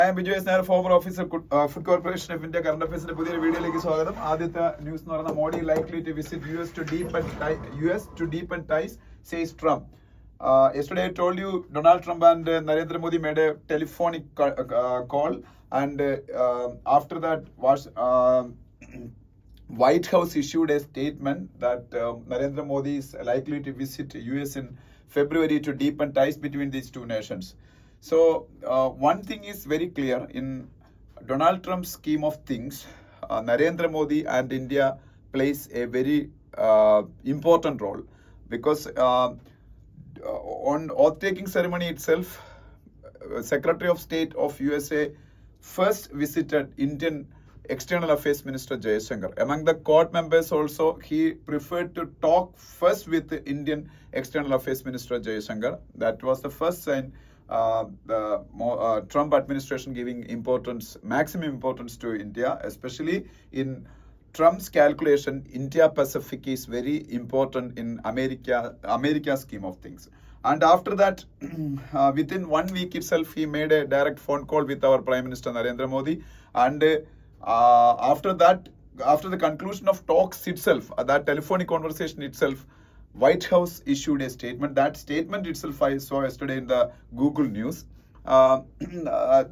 I am Vijay Nair, former officer Food Corporation of India. Current affairs പുതിയൊരു വീഡിയോയിലേക്ക് സ്വാഗതം. ആദ്യത്തെ ന്യൂസ് എന്ന് പറയുന്നത് Modi likely to visit US to deepen ties, says Trump. Yesterday I told you Donald Trump and Narendra Modi made a telephonic call, and after that White House issued a statement that Narendra Modi is likely to visit US in February to deepen ties between these two nations. So one thing is very clear in Donald Trump's scheme of things. Narendra Modi and India plays a very important role, because on oath-taking ceremony itself, Secretary of State of USA first visited Indian External Affairs Minister Jaishankar. Among the court members also, he preferred to talk first with the Indian External Affairs Minister Jaishankar. That was the first sign the Trump administration giving maximum importance to India, especially in Trump's calculation. India-Pacific is very important in America's scheme of things. And after that, within 1 week itself, he made a direct phone call with our Prime Minister Narendra Modi. And after that, after the conclusion of talks itself, that telephonic conversation itself, White House issued a statement. That statement itself I saw yesterday in the Google News.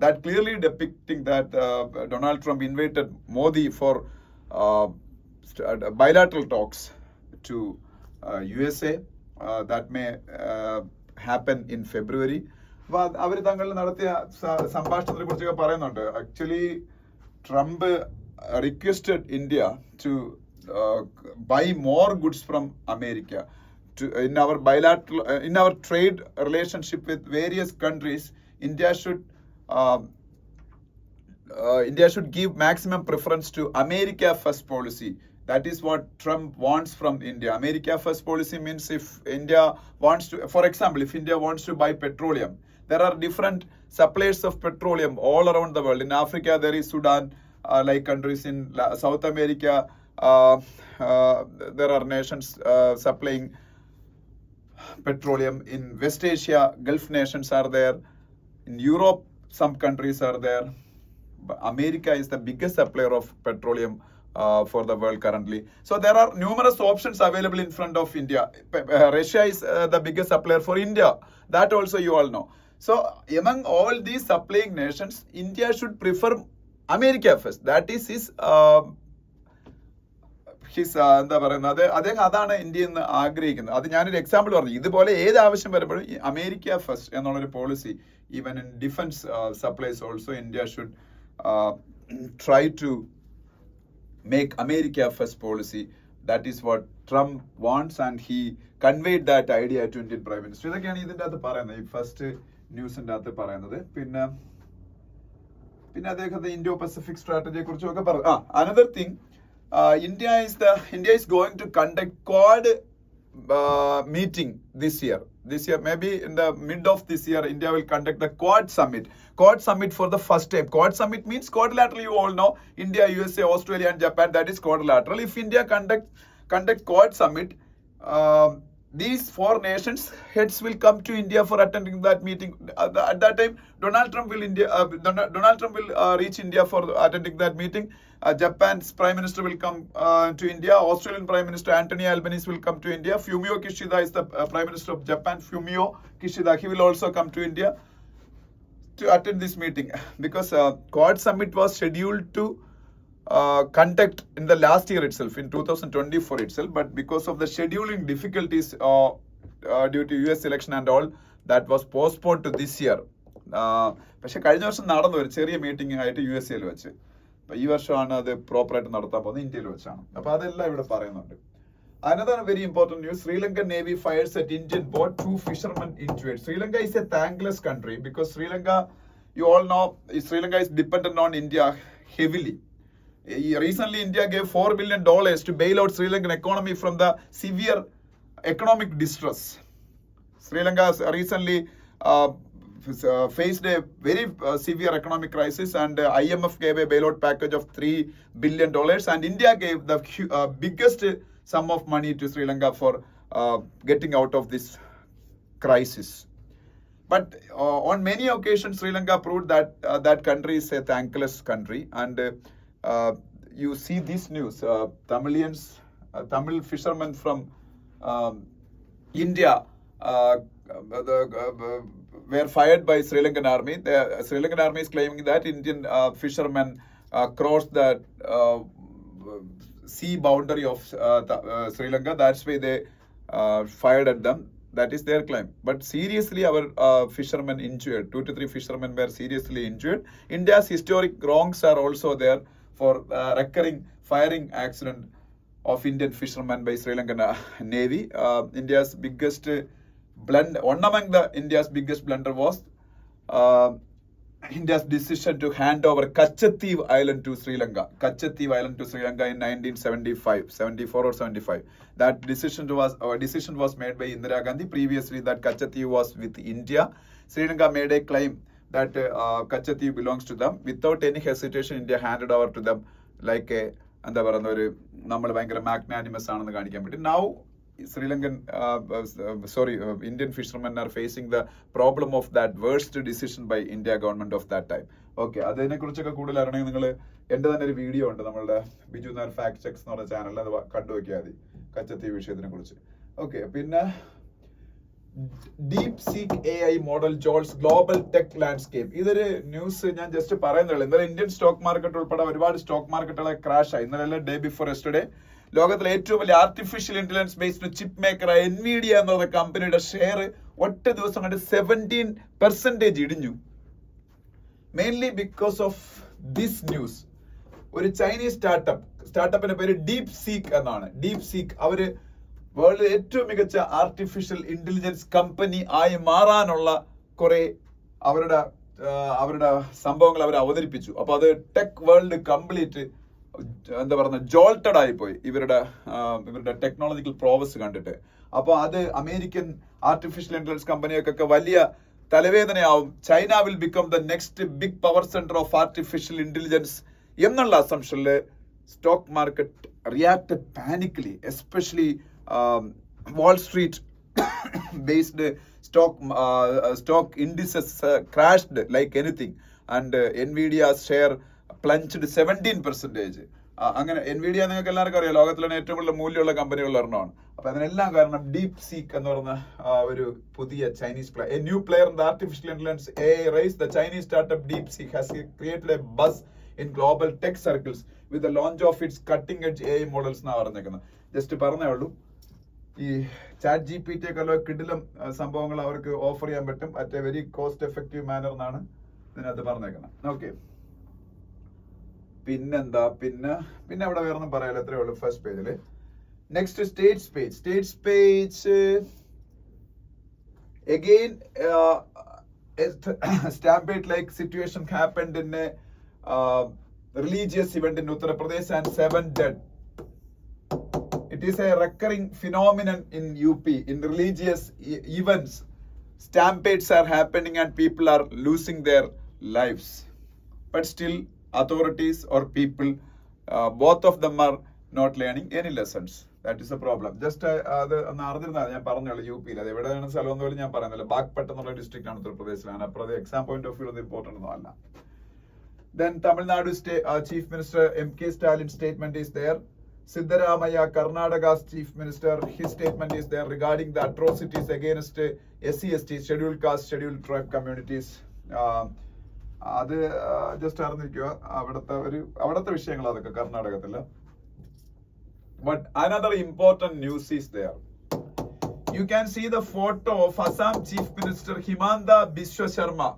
That clearly depicting that Donald Trump invited Modi for bilateral talks to USA. That may happen in February. അവർ തങ്ങൾ നടത്തിയ സംഭാഷണത്തെ കുറിച്ചൊക്കെ പറയുന്നുണ്ട്. Actually, Trump requested India to buy more goods from America. In our trade relationship with various countries, India should give maximum preference to America First policy. That is what Trump wants from India. America First policy means if India wants to, for example, if India wants to buy petroleum, there are different suppliers of petroleum all around the world. In Africa, there is Sudan, like countries in South America. There are nations supplying petroleum. In West Asia, Gulf nations are there. In Europe, some countries are there. But America is the biggest supplier of petroleum for the world currently. So there are numerous options available in front of India. Russia is the biggest supplier for India. That also you all know. So among all these supplying nations, India should prefer America first. That is his എന്താ പറയുന്നത്, അദ്ദേഹം അതാണ് ഇന്ത്യയിൽ നിന്ന് ആഗ്രഹിക്കുന്നത്. അത് ഞാനൊരു example പറഞ്ഞു. ഇതുപോലെ ഏത് ആവശ്യം വരുമ്പോഴും അമേരിക്ക ഫസ്റ്റ് എന്നുള്ളൊരു policy, even in defence supplies also India should try to make America first policy. That is what Trump wants, and he conveyed that idea to Indian Prime Minister. ഇതൊക്കെയാണ് ഇതിൻ്റെ അകത്ത് പറയുന്നത്, ഈ ഫസ്റ്റ് ന്യൂസിൻ്റെ അകത്ത് പറയുന്നത്. പിന്നെ അദ്ദേഹത്തെ ഇൻഡോ പസഫിക് സ്ട്രാറ്റജിയെ കുറിച്ചൊക്കെ പറഞ്ഞു. Another thing, India is going to conduct Quad meeting this year. Maybe in the mid of this year, India will conduct the Quad summit for the first time. Quad summit means quadrilateral. You all know India, USA, Australia and Japan. That is quadrilateral. If India conduct Quad summit, these four nations heads will come to India for attending that meeting. At that time, Donald Trump will reach India for attending that meeting. Japan's Prime Minister will come to India. Australian Prime Minister Anthony Albanese will come to India. Fumio Kishida is the Prime Minister of Japan. Fumio Kishida, he will also come to India to attend this meeting, because Quad summit was scheduled to conduct in the last year itself, in 2024 itself, but because of the scheduling difficulties due to US election and all, that was postponed to this year. പക്ഷെ കഴിഞ്ഞ വർഷം നടന്നു ഒരു ചെറിയ meeting ആയിട്ട് USA-ൽ വെച്ച്. അപ്പൊ ഈ വർഷമാണ് അത് പ്രോപ്പറായിട്ട് നടത്താൻ പോകുന്നത്, ഇന്ത്യയിൽ വെച്ചാണ്. അപ്പൊ അതെല്ലാം ഇവിടെ പറയുന്നുണ്ട്. Another very important news, Sri Lankan Navy fires at Indian boat, 2 fishermen injured. Sri Lanka is a thankless country, because Sri Lanka, you all know, Sri Lanka is dependent on India heavily. Recently, India gave $4 billion to bail out Sri Lankan economy from the severe economic distress. Sri Lanka recently faced a very severe economic crisis, and IMF gave a bailout package of $3 billion, and India gave the biggest sum of money to Sri Lanka for getting out of this crisis. but on many occasions, Sri Lanka proved that that country is a thankless country. And you see this news: Tamil fishermen from India were fired by Sri Lankan army. The Sri Lankan army is claiming that Indian fishermen crossed the sea boundary of Sri Lanka. That's why they fired at them. That is their claim. But seriously, our fishermen injured. 2 to 3 fishermen were seriously injured. India's historic wrongs are also there for recurring firing accident of Indian fishermen by Sri Lankan Navy. India's biggest blunder, one among the India's biggest blunder was India's decision to hand over Kachateev Island to Sri Lanka. Kachateev Island to Sri Lanka in 1975, 74 or 75. That decision was made by Indira Gandhi. Previously, that Kachateev was with India. Sri Lanka made a claim that Kachateev belongs to them. Without any hesitation, India handed over to them like a എന്താ പറയുന്ന ഒരു നമ്മൾ ഭയങ്കര മാഗ്നാനിമസ് ആണെന്ന് കാണിക്കാൻ പറ്റും. Now Sri Lankan, Indian fishermen are facing the problem of that worst decision by India government of that time. Okay, അതിനെ കുറിച്ചൊക്കെ കൂടുതൽ അറിയണമെങ്കിൽ നിങ്ങൾ എൻ്റെ തന്നെ ഒരു വീഡിയോ ഉണ്ട് നമ്മളുടെ ബിജു നായർ ഫാക്ട് ചെക്സ് എന്ന് പറഞ്ഞ ചാനലിൽ, അത് കണ്ടു നോക്കിയാൽ മതി കച്ചത്തീവ് വിഷയത്തിനെ കുറിച്ച്. ഓക്കെ, പിന്നെ deep seek AI model jolts global tech landscape. ഇതൊരു ന്യൂസ് ഞാൻ ജസ്റ്റ് പറയുന്നുള്ളൂ. ഇന്നലെ ഇന്ത്യൻ സ്റ്റോക്ക് മാർക്കറ്റ് ഉൾപ്പെടെ ഒരുപാട് സ്റ്റോക്ക് മാർക്കറ്റുകളെ ക്രാഷ് ആയി. ഇന്നലെ ഡേ ബിഫോർ യെസ്റ്റർഡേ ലോകത്തിലെ ഏറ്റവും വലിയ artificial intelligence based chip maker Nvidia എന്ന കമ്പനിയുടെ ഷെയർ ഒറ്റ ദിവസം കണ്ട് 17% ഇടിഞ്ഞു. Mainly because of this news. ഒരു ചൈനീസ് സ്റ്റാർട്ടപ്പിന്റെ പേര് ഡീപ് സീക്ക് എന്നാണ്. ഡീപ് സീക്ക് അവര് വേൾഡിലെ ഏറ്റവും മികച്ച ആർട്ടിഫിഷ്യൽ ഇന്റലിജൻസ് കമ്പനി ആയി മാറാനുള്ള കുറെ അവരുടെ സംഭവങ്ങൾ അവർ അവതരിപ്പിച്ചു. അപ്പൊ അത് ടെക് വേൾഡ് കംപ്ലീറ്റ് എന്താ പറയുക ജോൾട്ടഡ് ആയിപ്പോയി ഇവരുടെ ടെക്നോളജിക്കൽ പ്രോവസ് കണ്ടിട്ട്. അപ്പോൾ അത് അമേരിക്കൻ ആർട്ടിഫിഷ്യൽ ഇന്റലിജൻസ് കമ്പനികൾക്കൊക്കെ വലിയ തലവേദനയാവും. China will become the next big power centre of artificial intelligence എന്നുള്ള അസംഷനിൽ stock market reacted panically. Especially Wall Street based stock indices crashed like anything, and Nvidia's share plunged 17%. അങ്ങനെ Nvidia നിങ്ങൾക്ക് എല്ലാവർക്കും അറിയാം, ലോകത്തിലെ ഏറ്റവും കൂടുതൽ മൂല്യമുള്ള കമ്പനികളിൽ ഒരെണ്ണമാണ്. അപ്പൊ അതിനെല്ലാം കാരണം ഡീപ് സീക്ക് എന്ന് പറയുന്ന ഒരു പുതിയ Chinese player, A new player in the artificial intelligence AI race. The Chinese startup DeepSeek has created a buzz in global tech circles with the launch of its cutting edge AI models എന്നാണ് പറഞ്ഞേക്കുന്നത്. Just പറഞ്ഞേ ഉള്ളൂ. ഈ chat GPT ഒക്കെ കിടിലം സംഭവങ്ങൾ അവർക്ക് offer ചെയ്യാൻ പറ്റും at a very cost effective manner എന്നാണ് ഇതിനകത്ത് പറഞ്ഞേക്കുന്നത്. ഓക്കെ, പിന്നെന്താ, പിന്നെ അവിടെ വേറെ ഒന്നും പറയാലോ, എത്രയേ ഉള്ളൂ ഫസ്റ്റ് പേജില്. Next States page again stampede like situation happened in a religious event in Uttar Pradesh and 7 dead. It is a recurring phenomenon in UP. In religious events, stampedes are happening and people are losing their lives. But still, authorities or people, both of them are not learning any lessons. That is a problem. Just അത് ഒന്ന് അറിഞ്ഞിരുന്നാൽ ഞാൻ പറഞ്ഞോളൂ. UP യിൽ അത് എവിടെയാണ് സ്ഥലം എന്ന് പോലും ഞാൻ പറയുന്നില്ല. ബാഗ്പട്ട് എന്നുള്ള ഡിസ്ട്രിക്റ്റ് ആണ് ഉത്തർപ്രദേശിലാണ്. അപ്പോൾ അത് exam point of view important ഒന്നും അല്ല. Then Tamil Nadu Chief Minister M.K. Stallin's statement is there. Siddaramaiah, Karnataka's Chief Minister, his statement is there regarding the atrocities against SC/ST, scheduled caste, scheduled tribe communities. അത് just അറിഞ്ഞിരിക്കുക, അവിടുത്തെ വിഷയങ്ങൾ അതൊക്കെ കർണാടകത്തില്. But another important news is there. You can see the photo of Assam Chief Minister Himanta Biswa Sharma.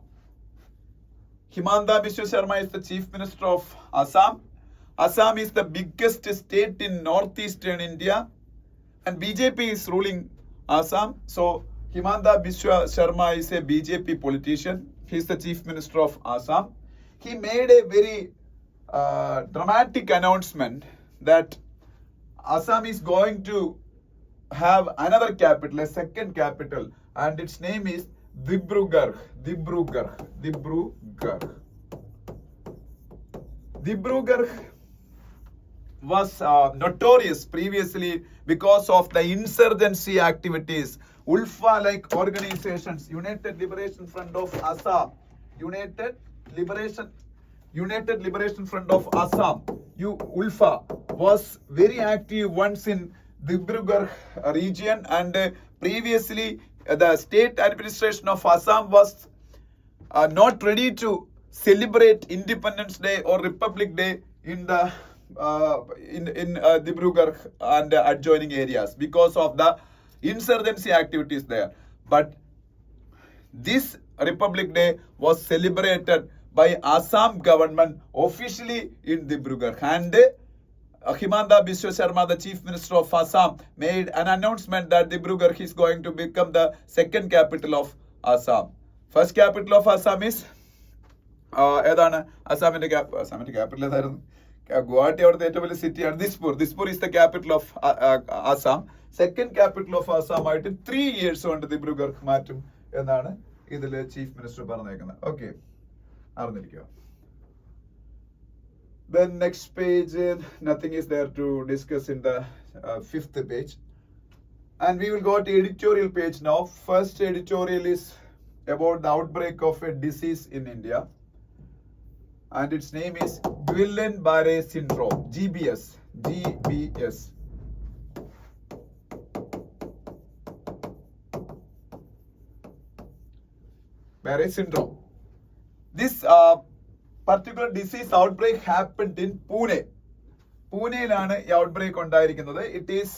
Himanta Biswa Sharma is the Chief Minister of Assam. Assam is the biggest state in northeastern India, and BJP is ruling Assam. So Himanta Biswa Sharma is a BJP politician. He is the Chief Minister of Assam. He made a very dramatic announcement that Assam is going to have another capital, a second capital, and its name is Dibrugarh. Dibrugarh was notorious previously because of the insurgency activities. ULFA-like organizations, United Liberation Front of Assam, United Liberation Front of Assam, ULFA, was very active once in Dibrugarh region, and previously the state administration of Assam was not ready to celebrate Independence Day or Republic Day in the in Dibrugarh and adjoining areas because of the insurgency activities there. But this Republic Day was celebrated by Assam government officially in Dibrugarh, and Himanta Biswa Sharma, the Chief Minister of Assam, made an announcement that Dibrugarh is going to become the second capital of Assam. First capital of Assam is ഏതാണ് അസാമിന്റെ capital ഏതായിരുന്നു? ഗുവാഹട്ടി അവിടുത്തെ ഏറ്റവും വലിയ സിറ്റിയാണ് Dispur. Dispur is the capital of Assam. Second capital of Assam ആയിട്ട് 3 years കൊണ്ട് ദിബ്രുഗർഹ് മാറ്റും എന്നാണ് ഇതിൽ ചീഫ് മിനിസ്റ്റർ പറഞ്ഞേക്കുന്നത്. ഓക്കെ, അറിഞ്ഞിരിക്കുക. Then next page, nothing is there to discuss in the 5th page. And we will go to editorial page now. First editorial is about the outbreak of a disease in India. And its name is Guillain-Barré syndrome, GBS. Barré syndrome. This particular disease outbreak happened in Pune. പൂനെയിലാണ് ഈ outbreak ഉണ്ടായിരിക്കുന്നത്. It is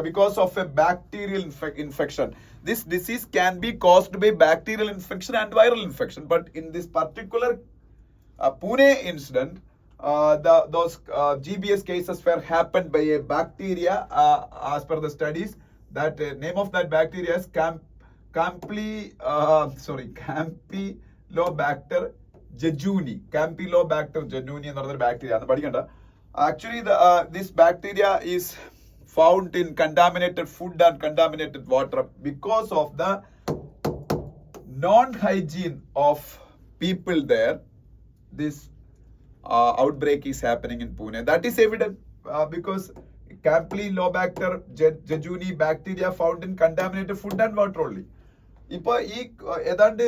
because of a bacterial infection. This disease can be caused by bacterial infection and viral infection, but in this particular Pune incident, those GBS cases were happened by a bacteria. As per the studies, that name of that bacteria is Campylobacter jejuni. Campylobacter jejuni എന്ന് പറഞ്ഞൊരു bacteria ആണ്, പഠിക്കണ്ട. Actually, this bacteria is found in contaminated food and contaminated water because of the non-hygiene of people there. This outbreak is happening in Pune. That is evident because Campylobacter jejuni bacteria found in contaminated food and water only. ഇപ്പൊ ഈ ഏതാണ്ട്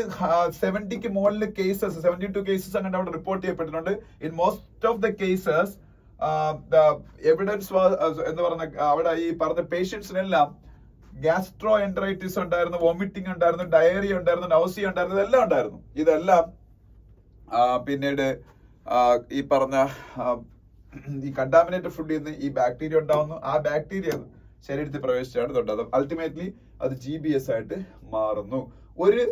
70ക്ക് മുകളിൽ cases, 72 cases അങ്ങനെ അവിടെ report ചെയ്യപ്പെട്ടിട്ടുണ്ട്. In most of the cases the evidence was എന്ന് പറഞ്ഞ അവിടെ ഈ പറഞ്ഞ പേഷ്യൻസിനെല്ലാം ഗ്യാസ്ട്രോ എൻട്രൈറ്റിസ് ഉണ്ടായിരുന്നു, വോമിറ്റിംഗ് ഉണ്ടായിരുന്നു, ഡയറിയ ഉണ്ടായിരുന്നു, നൗസിയ ഉണ്ടായിരുന്നു, ഇതെല്ലാം ഉണ്ടായിരുന്നു. ഇതെല്ലാം പിന്നീട് ഈ പറഞ്ഞ ഈ കണ്ടാമിനേറ്റഡ് ഫുഡിൽ നിന്ന് ഈ ബാക്ടീരിയ ഉണ്ടാവുന്നു. ആ ബാക്ടീരിയ ശരീരത്തിൽ പ്രവേശിച്ചാണ് ഇതുണ്ടാകുന്നത്. അൾട്ടിമേറ്റ്ലി അത് GBS ആയിട്ട് മാറുന്നു. ഒരു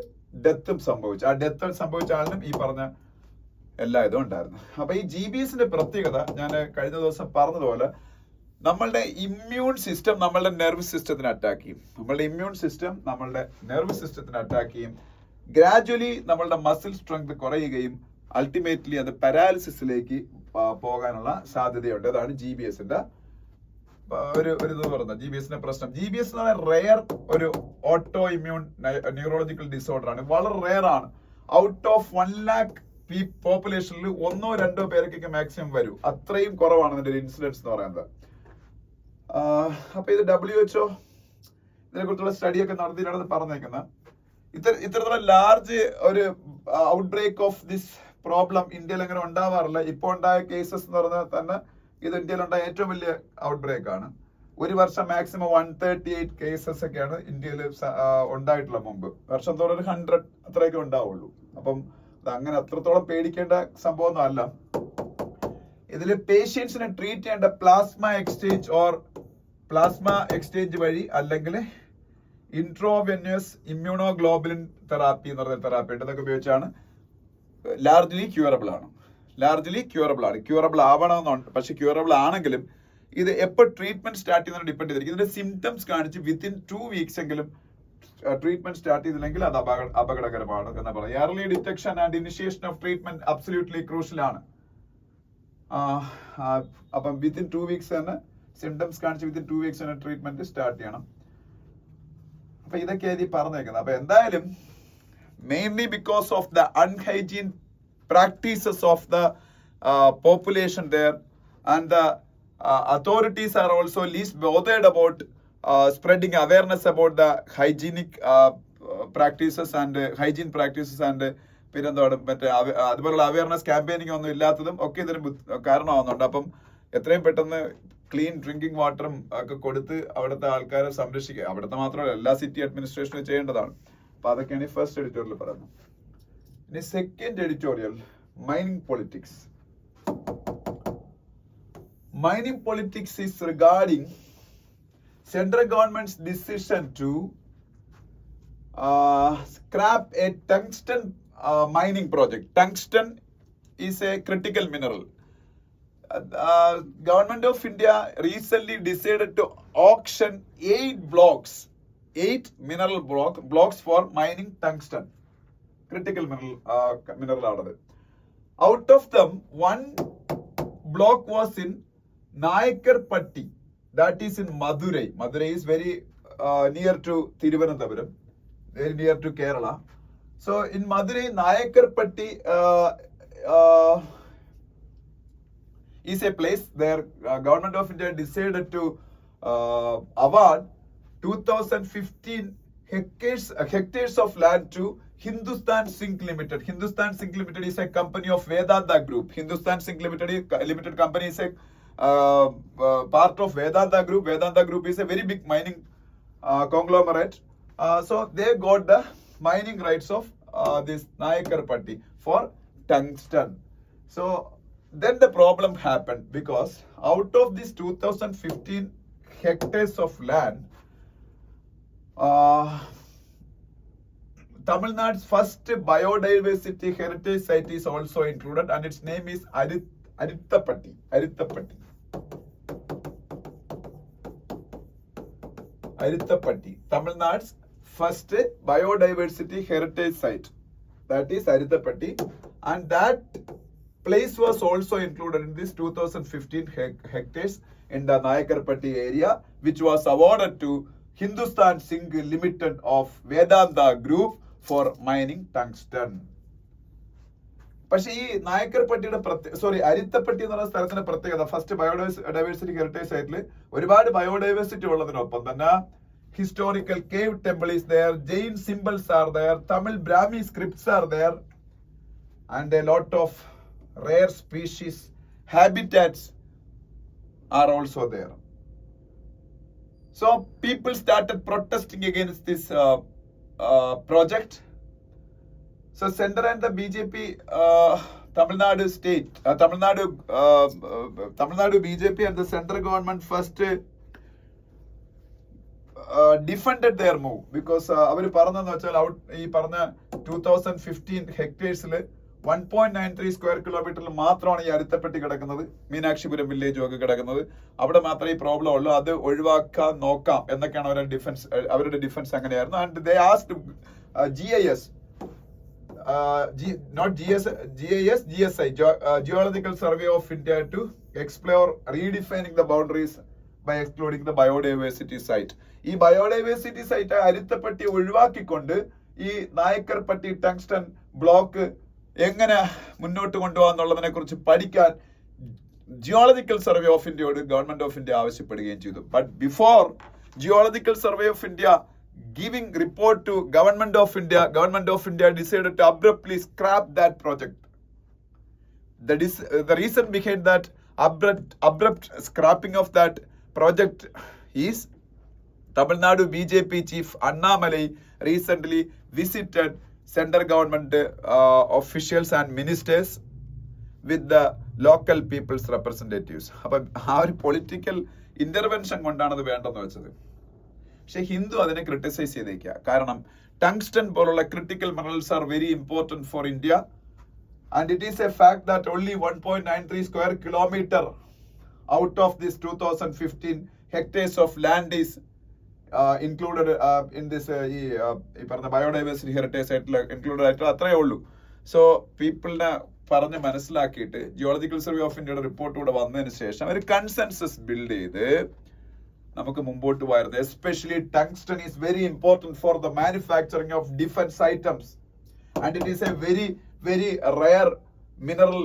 ഡെത്തും സംഭവിച്ചു. ആ ഡെത്ത് സംഭവിച്ച ആളിനും ഈ പറഞ്ഞ എല്ലാ ഇതും ഉണ്ടായിരുന്നു. അപ്പൊ ഈ GBSന്റെ പ്രത്യേകത ഞാൻ കഴിഞ്ഞ ദിവസം പറഞ്ഞതുപോലെ, നമ്മളുടെ ഇമ്മ്യൂൺ സിസ്റ്റം നമ്മളുടെ നെർവസ് സിസ്റ്റത്തിനെ അറ്റാക്ക് ചെയ്യും. നമ്മളുടെ ഇമ്മ്യൂൺ സിസ്റ്റം നമ്മളുടെ നെർവസ് സിസ്റ്റത്തിനെ അറ്റാക്ക് ചെയ്യും. ഗ്രാജുവലി നമ്മളുടെ മസിൽ സ്ട്രെങ്ത് കുറയുകയും അൾട്ടിമേറ്റ്ലി അത് പാരാലിസിസിലേക്ക് പോകാനുള്ള സാധ്യതയുണ്ട്. അതാണ് GBSന്റെ ഒരു ഇത് പറയുന്നത്. GBSന്റെ പ്രശ്നം. GBS എന്ന് പറഞ്ഞാൽ റെയർ ഒരു ഓട്ടോ ഇമ്മ്യൂൺ ന്യൂറോളജിക്കൽ ഡിസോർഡർ ആണ്. വളരെ റെയർ ആണ്. ഔട്ട് ഓഫ് 1 lakh പോപ്പുലേഷനിൽ 1-2 പേർക്കൊക്കെ മാക്സിമം വരും. അത്രയും കുറവാണ് ഇതിന്റെ ഇൻസിഡൻസ് എന്ന് പറയുന്നത്. അപ്പൊ ഇത് WHO ഇതിനെ കുറിച്ചുള്ള സ്റ്റഡിയൊക്കെ നടത്തിയിട്ടാണ് പറഞ്ഞേക്കുന്നത്. ഇത്തരത്തിലുള്ള ലാർജ് ഒരു ഔട്ട്ബ്രേക്ക് ഓഫ് ദിസ് പ്രോബ്ലം ഇന്ത്യയിൽ അങ്ങനെ ഉണ്ടാവാറില്ല. ഇപ്പൊ ഉണ്ടായ കേസസ് എന്ന് പറഞ്ഞാൽ തന്നെ ഇത് ഇന്ത്യയിൽ ഉണ്ടായ ഏറ്റവും വലിയ ഔട്ട്ബ്രേക്ക് ആണ്. ഒരു വർഷം മാക്സിമം 138 കേസസ് ഒക്കെയാണ് ഇന്ത്യയിൽ ഉണ്ടായിട്ടുള്ള. മുമ്പ് വർഷം തോറും 100 അത്രയൊക്കെ ഉണ്ടാവുള്ളൂ. അപ്പം അങ്ങനെ അത്രത്തോളം പേടിക്കേണ്ട സംഭവമൊന്നും അല്ല. ഇതിൽ പേഷ്യൻസിനെ ട്രീറ്റ് ചെയ്യേണ്ട പ്ലാസ്മ എക്സ്ചേഞ്ച് വഴി അല്ലെങ്കിൽ ഇൻട്രോവെന്യസ് ഇമ്മ്യൂണോഗ്ലോബുലിൻ തെറാപ്പി എന്ന് പറയുന്ന തെറാപ്പി ഉണ്ട്. ഇതൊക്കെ ഉപയോഗിച്ചാണ്. ലാർജ്ലി ക്യൂറബിൾ ആണ്. ക്യൂറബിൾ ആവണമെന്നുണ്ട്. പക്ഷെ ക്യൂറബിൾ ആണെങ്കിലും ഇത് എപ്പോൾ ട്രീറ്റ്മെന്റ് സ്റ്റാർട്ട് ചെയ്യുന്നതിന് ഡിപ്പെൻഡ് ചെയ്തിരിക്കും. ഇതിന്റെ സിംറ്റംസ് കാണിച്ച് വിത്തിൻ 2 weeks എങ്കിലും ട്രീറ്റ്മെന്റ് സ്റ്റാർട്ട് ചെയ്തില്ലെങ്കിൽ അത് അപകടകരമാണ് എന്ന് പറയാം. Early detection and initiation of treatment absolutely crucial ആണ്. അപ്പം വിത്തിൻ 2 weeks തന്നെ സിംറ്റംസ് കാണിച്ച് വിത്തിൻ 2 weeks തന്നെ ട്രീറ്റ്മെന്റ് സ്റ്റാർട്ട് ചെയ്യണം. അപ്പൊ ഇതൊക്കെയാണ് ഈ പറഞ്ഞേക്കുന്നത്. അപ്പൊ എന്തായാലും mainly because of the unhygiene practices of the population there and the authorities are also least bothered about spreading awareness about the hygienic practices and hygiene practices and പിന്നെന്താണ് മറ്റേ അതുപോലുള്ള അവയർനെസ് ക്യാമ്പയിനിങ് ഒന്നും ഇല്ലാത്തതും ഒക്കെ ഇതിന് കാരണമാകുന്നുണ്ട്. അപ്പം എത്രയും പെട്ടെന്ന് ക്ലീൻ ഡ്രിങ്കിങ് വാട്ടറും ഒക്കെ കൊടുത്ത് അവിടുത്തെ ആൾക്കാരെ സംരക്ഷിക്കുക. അവിടുത്തെ മാത്രമല്ല, എല്ലാ സിറ്റി അഡ്മിനിസ്ട്രേഷനും ചെയ്യേണ്ടതാണ്. അപ്പൊ അതൊക്കെയാണ് ഈ ഫസ്റ്റ് എഡിറ്റോറിയൽ പറയുന്നത്. ഇനി second editorial, mining politics. Mining politics is regarding central government's decision to scrap a tungsten mining project. Tungsten is a critical mineral. Government of India recently decided to auction 8 mineral blocks for mining tungsten. Critical mineral out of it. Out of them, one block was in Nayakarpatti, that is in Madurai. Madurai is very near to Thiruvananthapuram, very near to Kerala. So in Madurai, Nayakarpatti is a place where government of India decided to award 2015 hectares of land to Hindustan Zinc Limited. Hindustan Zinc Limited is a company of Vedanta Group. Hindustan Zinc Limited company is a part of Vedanta Group. Vedanta Group is a very big mining conglomerate. So they got the mining rights of this Nayakarpatti for tungsten. So then the problem happened, because out of this 2015 hectares of land, Tamil Nadu's first biodiversity heritage site is also included, and its name is Arithapatti. Tamil Nadu's first biodiversity heritage site, that is Arithapatti, and that place was also included in this 2015 hectares in the Nayakarpatti area, which was awarded to Hindustan Zinc Limited of Vedanta Group for mining tungsten. പക്ഷേ ഈ നായക്കർപട്ടിയുടെ അരിത്തപ്പട്ടി എന്ന് പറയുന്ന സ്ഥലത്തിന്റെ പ്രത്യേകത, first biodiversity heritage സൈറ്റിൽ ഒരുപാട് biodiversity ഉള്ളതിനൊപ്പം തന്നെ historical cave temple is there, Jain symbols are there, Tamil Brahmi scripts are there, and a lot of rare species habitats are also there. So people started protesting against this project. So center and the BJP, Tamil Nadu state, Tamil Nadu BJP and the central government first defended their move, because അവർ പറഞ്ഞെന്ന് വെച്ചാൽ ഈ പറഞ്ഞ 2015 ഹെക്ടേഴ്സിൽ 1.93 square കിലോമീറ്ററിൽ മാത്രമാണ് ഈ അരിത്തപ്പെട്ടി കിടക്കുന്നത്, മീനാക്ഷിപുരം വില്ലേജും ഒക്കെ കിടക്കുന്നത്. അവിടെ മാത്രമേ ഈ പ്രോബ്ലം ഉള്ളൂ, അത് ഒഴിവാക്കാൻ നോക്കാം എന്നൊക്കെയാണ് അവരുടെ ഡിഫൻസ് അങ്ങനെയായിരുന്നു. And they asked GIS, GSI, Geological Survey of India, to explore redefining the boundaries by excluding the biodiversity site. ഈ ബയോഡൈവേഴ്സിറ്റി സൈറ്റ് അരിത്തപ്പെട്ടി ഒഴിവാക്കിക്കൊണ്ട് ഈ നായക്കർപട്ടി ടങ്സ്റ്റൺ ബ്ലോക്ക് എങ്ങനെ മുന്നോട്ട് കൊണ്ടുപോകാന്നുള്ളതിനെ കുറിച്ച് പഠിക്കാൻ ജിയോളജിക്കൽ സർവേ ഓഫ് ഇന്ത്യയോട് ഗവൺമെന്റ് ഓഫ് ഇന്ത്യ ആവശ്യപ്പെടുകയും ചെയ്തു. But before geological survey of India giving report to government of India decided to abruptly scrap that project. That is the reason behind that abrupt scrapping of that project is Tamil Nadu BJP chief Annamalai recently visited central government officials and ministers with the local people's representatives. അപ്പം ആ ഒരു political intervention കൊണ്ടാണ് അത് വേണ്ടെന്ന് വെച്ചത്. പക്ഷെ ഹിന്ദു അതിനെ criticise ചെയ്തേക്കുക. കാരണം ടങ്സ്റ്റൺ പോലുള്ള critical minerals are very important for India, and it is A fact that only 1.93 square kilometre out of this 2015 hectares of land is included in this ഈ പറഞ്ഞ ബയോഡൈവേഴ്സിറ്റി ഹെറിറ്റേജ് സൈറ്റിൽ ഇൻക്ലൂഡഡ് ആയിട്ട് അത്രയേ ഉള്ളൂ. So പീപ്പിളിനെ പറഞ്ഞ് മനസ്സിലാക്കിയിട്ട് geological survey of ഇന്ത്യയുടെ report കൂടെ വന്നതിന് ശേഷം ഒരു കൺസെൻസസ് ബിൽഡ് ചെയ്ത് നമുക്ക് മുമ്പോട്ട് പോയത്. Especially tungsten is very important for the manufacturing of defence items, and it is A very very rare mineral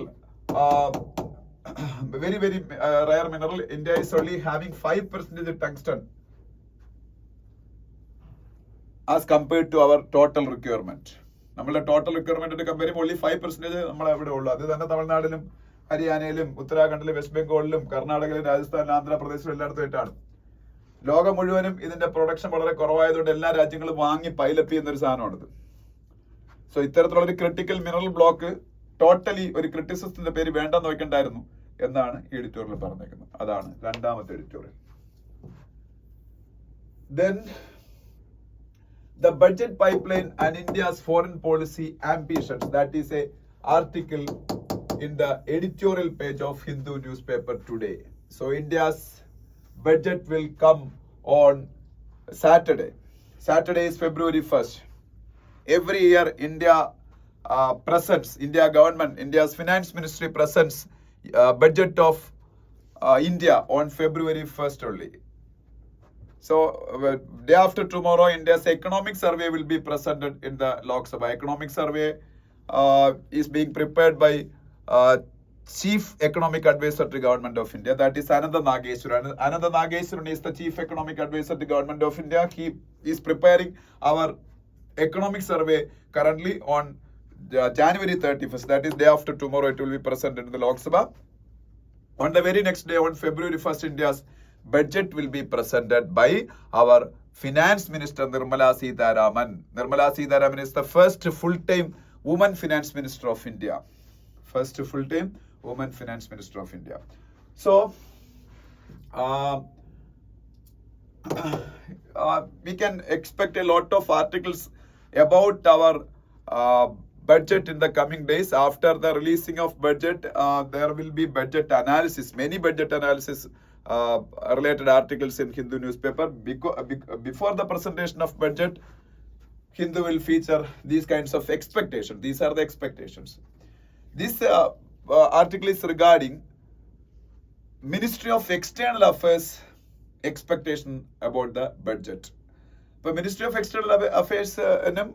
very, very rare mineral. India is only having 5% tungsten as compared to our total requirement. നമ്മളുടെ total requirement compare ചെയ്യുമ്പോൾ only 5% നമ്മൾ അവിടെ ഉള്ളൂ. അത് തന്നെ തമിഴ്നാടിലും ഹരിയാനയിലും ഉത്തരാഖണ്ഡിലും west ബംഗാളിലും കർണാടകയിലും രാജസ്ഥാനിലും ആന്ധ്രാപ്രദേശിലും എല്ലായിടത്തുമായിട്ടാണ്. ലോകം മുഴുവനും ഇതിന്റെ പ്രൊഡക്ഷൻ വളരെ കുറവായതുകൊണ്ട് എല്ലാ രാജ്യങ്ങളും വാങ്ങി പൈലപ്പ് ചെയ്യുന്ന ഒരു സാധനമാണിത്. സോ ഇത്തരത്തിലുള്ള ഒരു ക്രിട്ടിക്കൽ മിനറൽ ബ്ലോക്ക് ടോട്ടലി ഒരു ക്രിറ്റിസിസത്തിന്റെ പേര് വേണ്ടെന്ന് വെക്കണ്ടായിരുന്നു എന്നാണ് ഈ എഡിറ്റോറിയൽ പറഞ്ഞേക്കുന്നത്. അതാണ് രണ്ടാമത്തെ editorial. Then the budget pipeline and India's foreign policy ambitions. That is a article in the editorial page of Hindu newspaper today. So India's budget will come on Saturday. Saturday is February 1st. Every year India presents, India government, India's finance ministry presents budget of India on February 1st only. So day after tomorrow, India's economic survey will be presented in the Lok Sabha. Economic survey is being prepared by Chief Economic Advisor to Government of India. That is Ananda Nageswaran. Ananda Nageswaran is the Chief Economic Advisor to Government of India. He is preparing our economic survey currently on January 31st. That is day after tomorrow. It will be presented in the Lok Sabha. On the very next day, on February 1st, India's budget will be presented by our Finance Minister Nirmala Sitharaman. Nirmala Sitharaman is the first full-time woman Finance Minister of India. First full-time woman Finance Minister of India. So, we can expect a lot of articles about our budget in the coming days. After the releasing of budget, there will be budget analysis, many budget analysis related articles in Hindu newspaper. Before the presentation of budget, Hindu will feature these kinds of expectations. These are the expectations. This article is regarding Ministry of External Affairs expectation about the budget. ഇപ്പൊ ministry of external അഫയേഴ്സിനും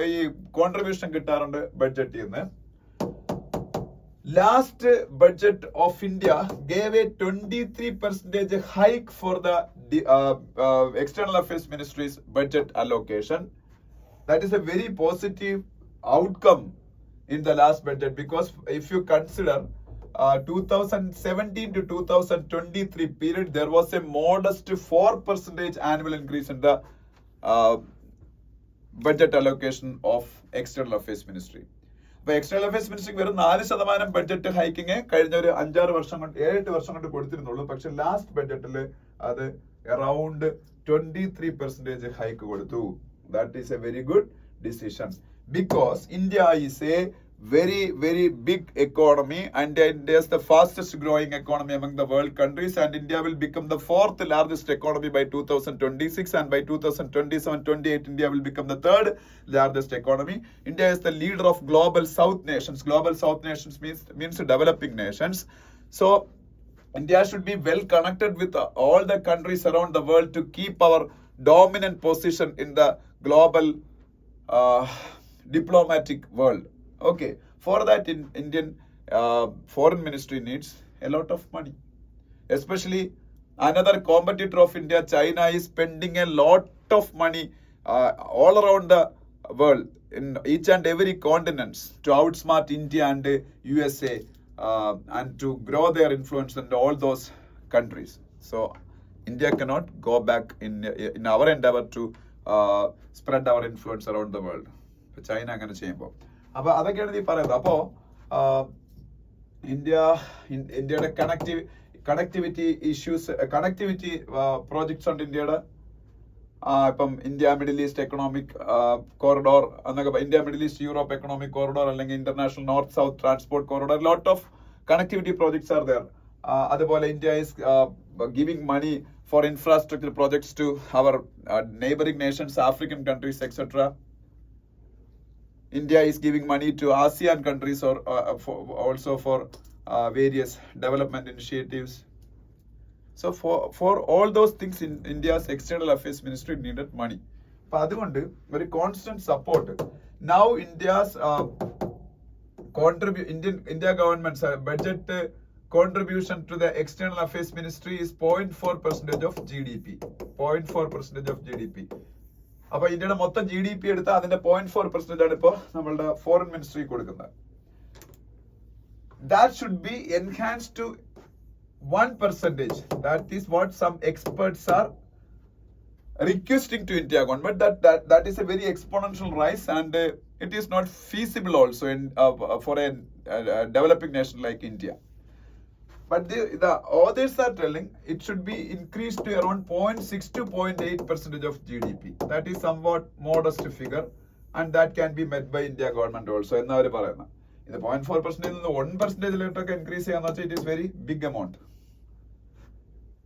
ഈ contribution കിട്ടാറുണ്ട് ബഡ്ജറ്റിൽ നിന്ന്. Last budget of India gave a 23% hike for the External Affairs Ministry's budget allocation. That is a very positive outcome in the last budget, because if you consider 2017 to 2023 period, there was a modest 4% annual increase in the budget allocation of External Affairs Ministry. അപ്പൊ external affairs മിനിസ്ട്രിക്ക് വെറും 4% budget hiking കഴിഞ്ഞ ഒരു 7-8 വർഷം കൊണ്ട് കൊടുത്തിരുന്നുള്ളൂ. പക്ഷെ last ബഡ്ജറ്റിൽ അത് around 23% hike കൊടുത്തു. That is a very good decision, because India is a very, very big economy, and India is the fastest growing economy among the world countries, and India will become the 4th largest economy by 2026, and by 2027-28 India will become the 3rd largest economy. India is the leader of global south nations. Global south nations means developing nations. So India should be well connected with all the countries around the world to keep our dominant position in the global diplomatic world. Okay, for that Indian foreign ministry needs a lot of money. Especially another competitor of India, China, is spending a lot of money all around the world in each and every continent to outsmart India and USA and to grow their influence in all those countries. So India cannot go back in our endeavor to spread our influence around the world. China അങ്ങനെ ചെയ്യുമ്പോൾ അപ്പൊ അതൊക്കെയാണ് ഈ പറയുന്നത്. അപ്പോ ഇന്ത്യയുടെ connectivity issues, connectivity projects ഉണ്ട് ഇന്ത്യയുടെ. ഇപ്പം India Middle East economic corridor എന്നൊക്കെ, India Middle East Europe economic corridor, അല്ലെങ്കിൽ international north south transport corridor, lot of connectivity projects are there. അതുപോലെ India is giving money for infrastructure projects to our neighboring nations, African countries, etc. India is giving money to ASEAN countries or also for various development initiatives. So for all those things, in India's external affairs ministry needed money. Appo adukondu very constant support. Now India's India government's budget contribution to the external affairs ministry is 0.4% of GDP. 0.4% of GDP. അപ്പൊ ഇന്ത്യയുടെ മൊത്തം GDP എടുത്താൽ അതിന്റെ 0.4% ആണ് ഇപ്പോൾ നമ്മളുടെ foreign ministry കൊടുക്കുന്നത്. That should be enhanced to 1%. That is what some experts are requesting to India government. That is a very exponential rise, and it is not feasible also in for a developing nation like India. But the others are telling it should be increased to around 0.6 to 0.8% of GDP. That is somewhat modest figure, and that can be met by India government also. In the 0.4% നിന്ന് 1% increase ചെയ്യാന്ന് വെച്ചാൽ it is very big amount.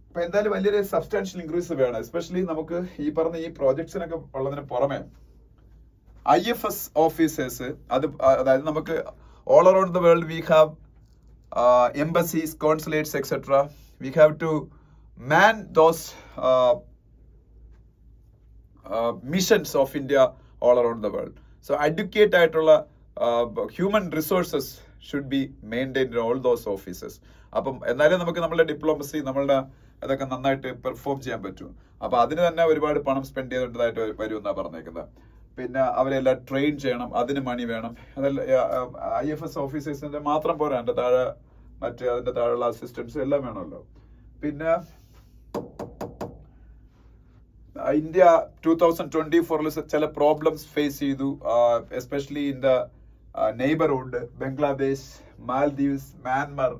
അപ്പൊ എന്തായാലും വലിയൊരു substantial increase വേണം. Especially നമുക്ക് ഈ പറഞ്ഞ ഈ പ്രോജക്ട്സിനൊക്കെ ഉള്ളതിന് പുറമെ IFS ഓഫീസേഴ്സ്, അതായത് നമുക്ക് all around the world we have embassies, consulates, etc. We have to man those missions of India all around the world. So educate ആയിട്ടുള്ള human resources should be maintained in all those offices. അപ്പം എന്നാലും നമുക്ക് നമ്മളുടെ diplomacy, നമ്മളുടെ അതൊക്കെ നന്നായിട്ട് perform ചെയ്യാൻ പറ്റും. അപ്പൊ അതിന് തന്നെ ഒരുപാട് പണം സ്പെൻഡ് ചെയ്തതായിട്ട് വരുമെന്നാണ് പറഞ്ഞേക്കുന്നത്. പിന്നെ അവരെല്ലാം ട്രെയിൻ ചെയ്യണം, അതിന് മണി വേണം. അതല്ല IFS ഓഫീസേഴ്സിന്റെ മാത്രം പോരാ, അതിന്റെ താഴെ അതിന്റെ താഴെയുള്ള അസിസ്റ്റൻസ് എല്ലാം വേണമല്ലോ. പിന്നെ ഇന്ത്യ 2024 ചില പ്രോബ്ലംസ് ഫേസ് ചെയ്തു, especially in the neighbourhood. Bangladesh, Maldives, Myanmar,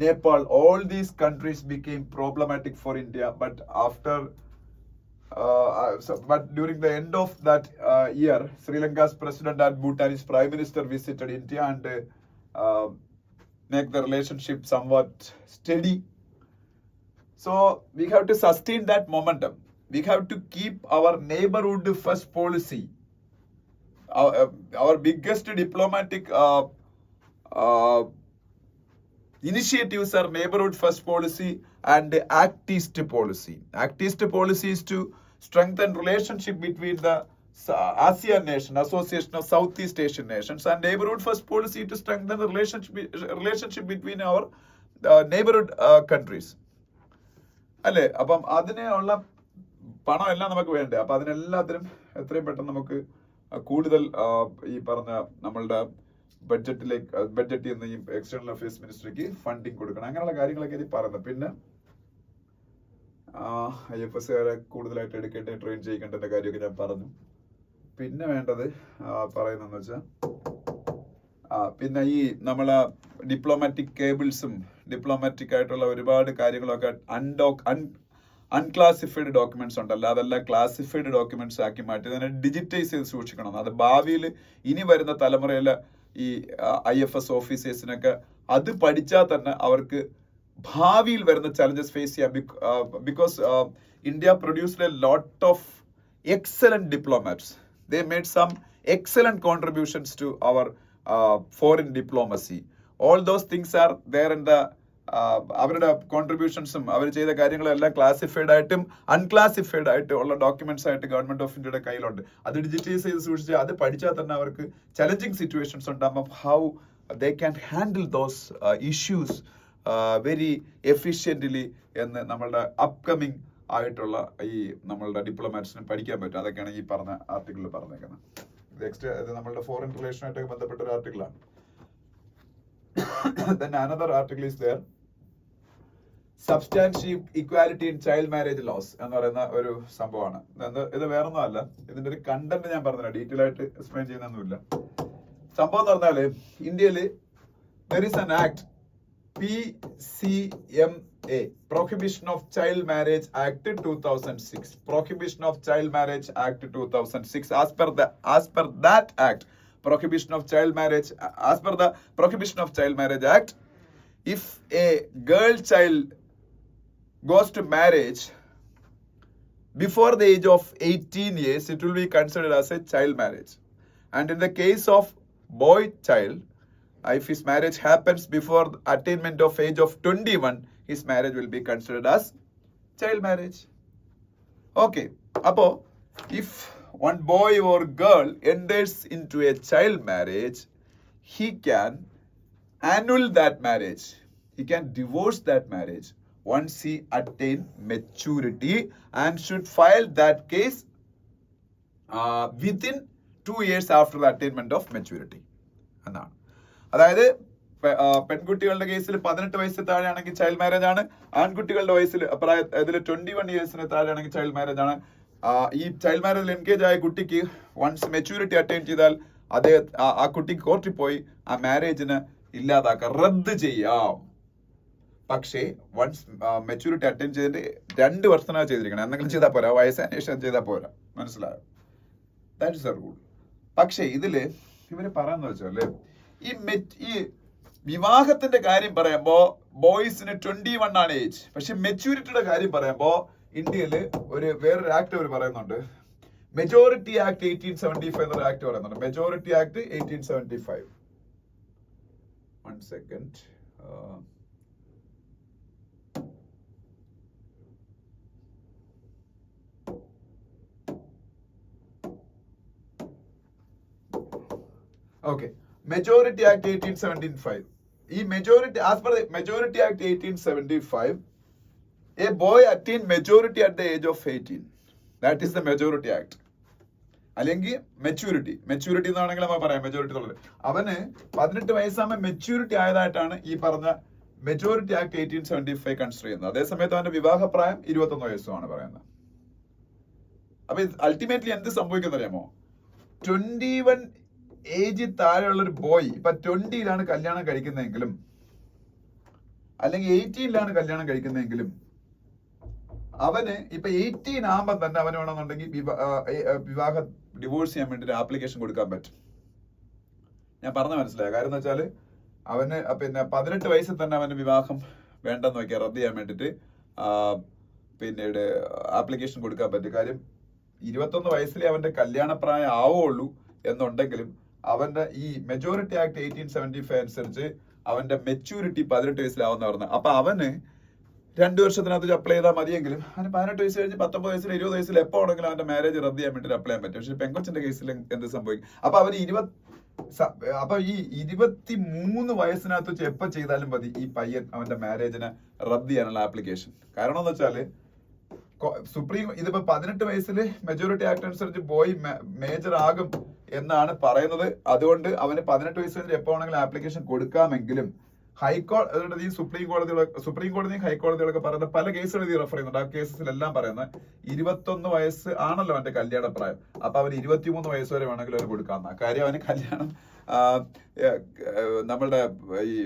Nepal, all these countries became problematic for India. But but during the end of that year, Sri Lanka's president and Bhutanese prime minister visited India and make the relationship somewhat steady. So we have to sustain that momentum. We have to keep our neighborhood first policy. Our biggest diplomatic initiatives are neighborhood first policy and Act East policy. Act East policy is to strengthen relationship between the ASEAN nation, Association of Southeast Asian Nations, and neighborhood first policy to strengthen the relationship between our neighborhood countries. അല്ലേ? അപ്പം അതിനുള്ള പണം എല്ലാം നമുക്ക് വേണ്ടേ? അപ്പൊ അതിനെല്ലാത്തിനും എത്രയും പെട്ടെന്ന് നമുക്ക് കൂടുതൽ ഈ പറഞ്ഞ നമ്മളുടെ ബഡ്ജറ്റിൽ നിന്ന് ഈ എക്സ്റ്റേണൽ അഫയേഴ്സ് മിനിസ്ട്രിക്ക് ഫണ്ടിങ് കൊടുക്കണം. അങ്ങനെയുള്ള കാര്യങ്ങളൊക്കെ ഇത് പറയുന്നത്. പിന്നെ IFS കൂടുതലായിട്ട് എടുക്കേണ്ട, ട്രെയിൻ ചെയ്യിക്കേണ്ട കാര്യമൊക്കെ ഞാൻ പറഞ്ഞു. പിന്നെ വേണ്ടത് പറയുന്നതെന്ന് വെച്ചാൽ പിന്നെ ഈ നമ്മളെ ഡിപ്ലോമാറ്റിക് കേബിൾസും ഡിപ്ലോമാറ്റിക് ആയിട്ടുള്ള ഒരുപാട് കാര്യങ്ങളൊക്കെ അൺക്ലാസിഫൈഡ് ഡോക്യുമെന്റ്സ് ഉണ്ടല്ലോ, അതെല്ലാം ക്ലാസിഫൈഡ് ഡോക്യുമെന്റ്സ് ആക്കി മാറ്റി അതിനെ ഡിജിറ്റൈസ് ചെയ്ത് സൂക്ഷിക്കണം. അത് ഭാവിയിൽ ഇനി വരുന്ന തലമുറയിലെ ഈ IFS ഓഫീസേഴ്സിനൊക്കെ അത് പഠിച്ചാൽ തന്നെ അവർക്ക് ഭാവിയിൽ വരുന്ന ചലഞ്ചസ് ഫേസ് ചെയ്യാം. Because India produced a lot of excellent diplomats. They made some excellent contributions to our foreign diplomacy. All those things are there in the അവരുടെ കോൺട്രിബ്യൂഷൻസും അവർ ചെയ്ത കാര്യങ്ങളും എല്ലാം ക്ലാസിഫൈഡ് ആയിട്ടും അൺക്ലാസിഫൈഡ് ആയിട്ടും ഉള്ള ഡോക്യുമെന്റ്സ് ആയിട്ട് ഗവൺമെന്റ് ഓഫ് ഇന്ത്യയുടെ കയ്യിലുണ്ട്. അത് ഡിജിറ്റൈസ് ചെയ്ത് സൂക്ഷിച്ച് അത് പഠിച്ചാൽ തന്നെ അവർക്ക് ചലഞ്ചിങ് സിറ്റുവേഷൻസ് ഉണ്ടാകുമ്പോൾ how they can handle those issues very efficiently എന്ന് നമ്മളുടെ അപ്കമിങ് ആയിട്ടുള്ള ഈ നമ്മളുടെ ഡിപ്ലോമാറ്റ്സിന് പഠിക്കാൻ പറ്റും. അതൊക്കെയാണ് ഈ പറഞ്ഞ ആർട്ടിക്കിളിൽ പറഞ്ഞേക്കുന്നത്. ഇത് നമ്മളുടെ ഫോറിൻ റിലേഷനുമായിട്ടൊക്കെ ബന്ധപ്പെട്ട ഒരു ആർട്ടിക്കിളാണ്. Then another article is there. Substantive equality in child marriage laws എന്ന് പറയുന്ന ഒരു സംഭവമാണ്. ഇത് വേറൊന്നും അല്ല, ഇതിന്റെ ഒരു കണ്ടന്റ് ഞാൻ പറഞ്ഞില്ല, ഡീറ്റെയിൽ ആയിട്ട് എക്സ്പ്ലെയിൻ ചെയ്യുന്നൊന്നുമില്ല. സംഭവം എന്ന് പറഞ്ഞാല് ഇന്ത്യയില് there is an act PCMA, Prohibition of Child Marriage Act 2006. Prohibition of Child Marriage Act 2006. As per that act, Prohibition of Child Marriage, as per the Prohibition of Child Marriage Act, if a girl child goes to marriage before the age of 18 years, it will be considered as a child marriage. And in the case of boy child, if his marriage happens before the attainment of age of 21, his marriage will be considered as child marriage. Okay, appo if one boy or girl enters into a child marriage, he can annul that marriage. he can divorce that marriage once he attain maturity and should file that case within 2 years after the attainment of maturity എന്നാണ്. അതായത് പെൺകുട്ടികളുടെ കേസിൽ 18 വയസ്സിന് താഴെയാണെങ്കിൽ child marriage ആണ്. ആൺകുട്ടികളുടെ വയസ്സിൽ ഇതിൽ 21 ഇയേഴ്സിന് താഴെയാണെങ്കിൽ ചൈൽഡ് മാരേജ് ആണ്. ഈ ചൈൽഡ് മാരേജിൽ എൻഗേജ് ആയ കുട്ടിക്ക് വൺസ് മെച്യൂരിറ്റി അറ്റൈൻ ചെയ്താൽ ആ കുട്ടിക്ക് കോർട്ടിൽ പോയി ആ മാരേജിന് ഇല്ലാതാക്കാം, റദ്ദ് ചെയ്യാം. പക്ഷേ വൺസ് മെച്യൂരിറ്റി അറ്റൈൻ ചെയ്തിട്ട് 2 വർഷത്തിനാണ് ചെയ്തിരിക്കണം. എന്തെങ്കിലും ചെയ്താൽ പോരാ, വയസ്സതിന് ശേഷം ചെയ്താൽ പോരാ. മനസ്സിലായോ? That is A rule. പക്ഷേ ഇതില് ഇവര് പറയാന്ന് വെച്ചാല് ഈ വിവാഹത്തിന്റെ കാര്യം പറയുമ്പോ ബോയ്സിന് 21 ആണ് ഏജ്. പക്ഷെ മെച്യൂരിറ്റിയുടെ കാര്യം പറയുമ്പോ ഇന്ത്യയിൽ വേറൊരു ആക്ട് അവർ പറയുന്നുണ്ട്, മെജോറിറ്റി ആക്ട് 1875 എന്നൊരു ആക്ട് പറയുന്നുണ്ട്. Majority act 1875. 1 second. Okay. Majority Act 1875. As per the Majority Act 1875, a boy attained majority at the age of 18. That is the Majority Act. അല്ലെങ്കിൽ മെച്യൂരിറ്റി എന്നാണെങ്കിൽ നമ്മൾ പറയാം മെജോറിറ്റി എന്നുള്ളത്. അവന് 18 വയസ്സാകുമ്പോൾ മെച്യൂരിറ്റി ആയതായിട്ടാണ് ഈ പറഞ്ഞ മെജോറിറ്റി ആക്ട് 1875 കൺസിഡർ ചെയ്യുന്നത്. അതേസമയത്ത് അവന്റെ വിവാഹപ്രായം 21 വയസ്സുമാണ് പറയുന്നത്. അപ്പൊ അൾട്ടിമേറ്റ്ലി എന്ത് സംഭവിക്കുന്ന അറിയാമോ? 21 ഏജ് താഴെയുള്ള ഒരു ബോയ് ഇപ്പൊ 20ലാണ് കല്യാണം കഴിക്കുന്നതെങ്കിലും അല്ലെങ്കിൽ 18ലാണ് കല്യാണം കഴിക്കുന്നതെങ്കിലും അവന് ഇപ്പൊ 18 ആകുമ്പോൾ തന്നെ അവന് വേണമെന്നുണ്ടെങ്കിൽ വിവാഹ ഡിവോഴ്സ് ചെയ്യാൻ വേണ്ടി ആപ്ലിക്കേഷൻ കൊടുക്കാൻ പറ്റും. ഞാൻ പറഞ്ഞ മനസ്സിലായ കാര്യം എന്ന് വെച്ചാല് അവന് പിന്നെ 18 വയസ്സിൽ തന്നെ അവന് വിവാഹം വേണ്ടെന്ന് വെക്കുക, റദ്ദ് ചെയ്യാൻ വേണ്ടിട്ട് പിന്നീട് ആപ്ലിക്കേഷൻ കൊടുക്കാൻ പറ്റും. കാര്യം 21 വയസ്സിലെ അവന്റെ കല്യാണപ്രായം ആവുള്ളൂ എന്നുണ്ടെങ്കിലും അവന്റെ ഈ മെജോറിറ്റി ആക്ട് 1875 അനുസരിച്ച് അവന്റെ മെച്യൂരിറ്റി 18 വയസ്സിലാവുന്ന പറഞ്ഞത്. അപ്പൊ അവന് 2 വർഷത്തിനകത്ത് അപ്ലൈ ചെയ്താൽ മതിയെങ്കിലും അവന് 18 വയസ്സ് കഴിഞ്ഞ് 19 വയസ്സിൽ 20 വയസ്സിൽ എപ്പോ ആണെങ്കിലും അവന്റെ മാരേജ് റദ്ദ് ചെയ്യാൻ വേണ്ടി അപ്ലൈ ചെയ്യാൻ പറ്റും. പക്ഷെ പെങ്കൊച്ചിന്റെ കേസിൽ എന്ത് സംഭവിക്കും? അപ്പൊ അവന് ഈ 23 വയസ്സിനകത്ത് വെച്ച് എപ്പോ ചെയ്താലും മതി ഈ പയ്യൻ അവന്റെ മാരേജിനെ റദ്ദ് ചെയ്യാനുള്ള ആപ്ലിക്കേഷൻ. കാരണം എന്ന് വെച്ചാല് ഇതിപ്പോ 18 വയസ്സിൽ മെജോറിറ്റി ആക്ട് അനുസരിച്ച് ബോയ് മേജർ ആകും എന്നാണ് പറയുന്നത്. അതുകൊണ്ട് അവന് 18 വയസ്സ് കഴിഞ്ഞ് എപ്പോ ആണെങ്കിലും ആപ്ലിക്കേഷൻ കൊടുക്കാമെങ്കിലും ഹൈക്കോടതി സുപ്രീം കോടതിയും ഹൈക്കോടതികളൊക്കെ പറയുന്ന പല കേസുകൾ ഇത് റെഫർ ചെയ്യുന്നുണ്ട്. ആ കേസസിലെല്ലാം പറയുന്നത് 21 വയസ്സ് ആണല്ലോ അവന്റെ കല്യാണ പ്രായം. അപ്പൊ അവന് 23 വയസ്സ് വരെ വേണമെങ്കിലും അവന് കൊടുക്കാവുന്ന കാര്യം. അവന് കല്യാണം നമ്മളുടെ ഈ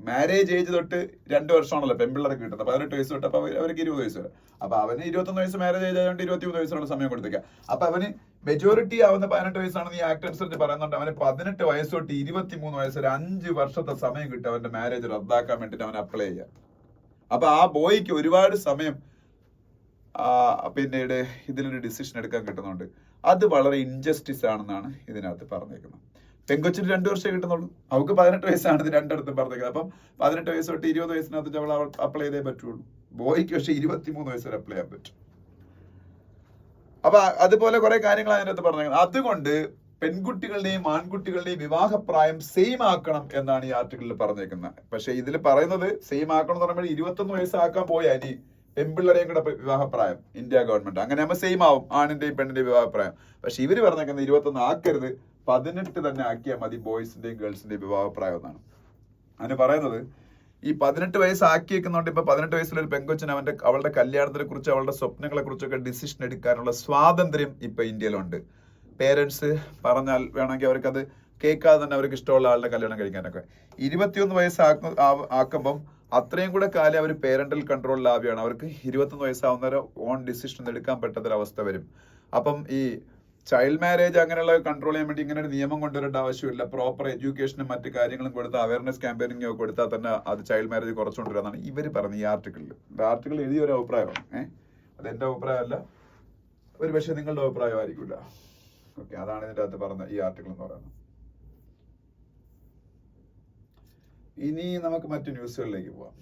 മാരേജ് ഏജ് തൊട്ട് 2 വർഷമാണല്ലോ പെൺപിള്ളേർക്ക് കിട്ടുന്നത്. 18 വയസ്സ് തൊട്ട് അപ്പൊ അവർക്ക് 20 വയസ്സ് വരെ. അപ്പൊ അവന് 21 വയസ്സ് മാരേജ് ഏജ് ആയതുകൊണ്ട് 23 വയസ്സിനുള്ള സമയം കൊടുത്തേക്കാം. അപ്പൊ അവന് മെജോറിറ്റി ആവുന്ന 18 വയസ്സാണെന്ന് ഈ ആക്ട് അനുസരിച്ച് പറയുന്നുണ്ട്. അവന് 18 വയസ്സ് തൊട്ട് 23 വയസ്സ് വരെ 5 വർഷത്തെ സമയം കിട്ടും അവന്റെ മാരേജ് റദ്ദാക്കാൻ വേണ്ടിട്ട് അവൻ അപ്ലൈ ചെയ്യാം. അപ്പൊ ആ ബോയ്ക്ക് ഒരുപാട് സമയം പിന്നീട് ഇതിലൊരു ഡിസിഷൻ എടുക്കാൻ കിട്ടുന്നുണ്ട്. അത് വളരെ ഇൻജസ്റ്റിസ് ആണെന്നാണ് ഇതിനകത്ത് പറഞ്ഞേക്കുന്നത്. പെങ്കൊച്ചിന് 2 വർഷം കിട്ടുന്നുള്ളൂ, അവൾക്ക് 18 വയസ്സാണ് ഇത് രണ്ടിടത്തും പറഞ്ഞേക്കുന്നത്. അപ്പം 18 വയസ്സ് തൊട്ട് 20 വയസ്സിനകത്ത് അവൾ അപ്ലൈ ചെയ്തേ പറ്റുള്ളൂ. ബോയ്ക്ക് പക്ഷെ 23 വയസ്സ് വരെ അപ്ലൈ ചെയ്യാൻ പറ്റും. അപ്പൊ അതുപോലെ കുറെ കാര്യങ്ങൾ അതിനകത്ത് പറഞ്ഞേക്കുന്നത്. അതുകൊണ്ട് പെൺകുട്ടികളുടെയും ആൺകുട്ടികളുടെയും വിവാഹപ്രായം സെയിം ആക്കണം എന്നാണ് ഈ ആർട്ടിക്കിളിൽ പറഞ്ഞേക്കുന്നത്. പക്ഷെ ഇതിൽ പറയുന്നത് സെയിം ആക്കണം എന്ന് പറയുമ്പോൾ 21 വയസ്സാക്കാൻ പോയാൽ ഇനി പെൺപിള്ളേരെയും കൂടെ വിവാഹപ്രായം ഇന്ത്യ ഗവൺമെന്റ് അങ്ങനെ ആകുമ്പോൾ സെയിം ആവും ആണിന്റെയും പെണ്ണിന്റെയും വിവാഹപ്രായം. പക്ഷെ ഇവര് പറഞ്ഞേക്കുന്നത് 21 ആക്കരുത്, 18 തന്നെ ആക്കിയാൽ മതി ബോയ്സിന്റെയും ഗേൾസിന്റെയും വിവാഹപ്രായം എന്നാണ്. അതിന് പറയുന്നത് ഈ 18 വയസ്സ് ആക്കിയേക്കുന്നുണ്ട്. ഇപ്പൊ 18 വയസ്സിലൊരു പെങ്കൊച്ചിന് അവളുടെ കല്യാണത്തിനെ കുറിച്ച് അവളുടെ സ്വപ്നങ്ങളെ കുറിച്ചൊക്കെ ഡിസിഷൻ എടുക്കാനുള്ള സ്വാതന്ത്ര്യം ഇപ്പൊ ഇന്ത്യയിലുണ്ട്. പേരൻസ് പറഞ്ഞാൽ വേണമെങ്കിൽ അവർക്ക് അത് കേൾക്കാതെ തന്നെ അവർക്ക് ഇഷ്ടമുള്ള ആളുടെ കല്യാണം കഴിക്കാനൊക്കെ. 21 വയസ്സ് ആക്കുമ്പം അത്രയും കൂടെ കാലം അവർ പേരന്റൽ കൺട്രോളിലാവുകയാണ്. അവർക്ക് 21 വയസ്സാവുന്നവരെ ഓൺ ഡിസിഷൻ എടുക്കാൻ പറ്റാത്തൊരവസ്ഥ വരും. അപ്പം ഈ ചൈൽഡ് മാരേജ് അങ്ങനെയുള്ള കൺട്രോൾ ചെയ്യാൻ വേണ്ടി ഇങ്ങനെ ഒരു നിയമം കൊണ്ടുവരേണ്ട ആവശ്യമില്ല. പ്രോപ്പർ എഡ്യൂക്കേഷനും മറ്റു കാര്യങ്ങളും കൊടുത്ത് അവയർനെസ് ക്യാമ്പയിനിങ് ഒക്കെ കൊടുത്താൽ തന്നെ അത് ചൈൽഡ് മാരേജ് കുറച്ചുകൊണ്ടിരുന്നതാണ് ഇവർ പറഞ്ഞത് ഈ ആർട്ടിക്കിളിൽ. ആർട്ടിക്കിൾ എഴുതിയ ഒരു അഭിപ്രായമാണ്. അതെന്റെ അഭിപ്രായമല്ല, ഒരു പക്ഷേ നിങ്ങളുടെ അഭിപ്രായമായിരിക്കില്ല. ഓക്കെ, അതാണ് ഇതിൻ്റെ അകത്ത് പറഞ്ഞ ഈ ആർട്ടിക്കിൾ എന്ന് പറയുന്നത്. ഇനി നമുക്ക് മറ്റു ന്യൂസുകളിലേക്ക് പോവാം.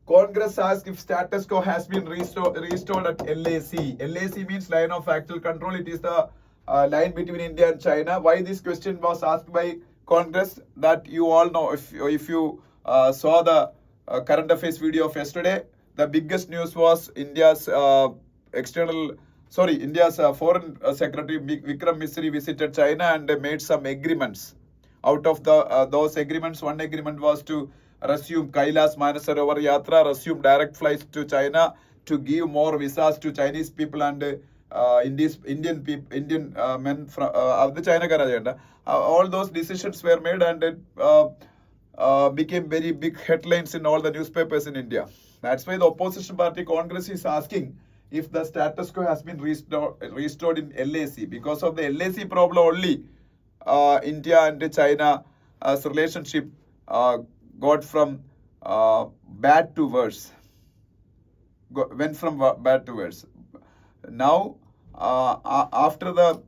Congress asks if status quo has been restored at LAC. LAC means Line of Actual Control. It is the line between India and China. Why this question was asked by Congress? That you all know. If you saw the current affairs video of yesterday, the biggest news was India's India's foreign secretary Vikram Misri visited China and made some agreements. Out of those agreements, one agreement was to resume Kailas Manasarovar Yatra, resume direct flights to China, to give more visas to Chinese people and Indian men from the China agenda. All those decisions were made and it became very big headlines in all the newspapers in India. That's why the opposition party Congress is asking if the status quo has been restored in LAC. Because of the LAC problem only, India and China's relationship got from bad to worse. Went from bad to worse. Now, after the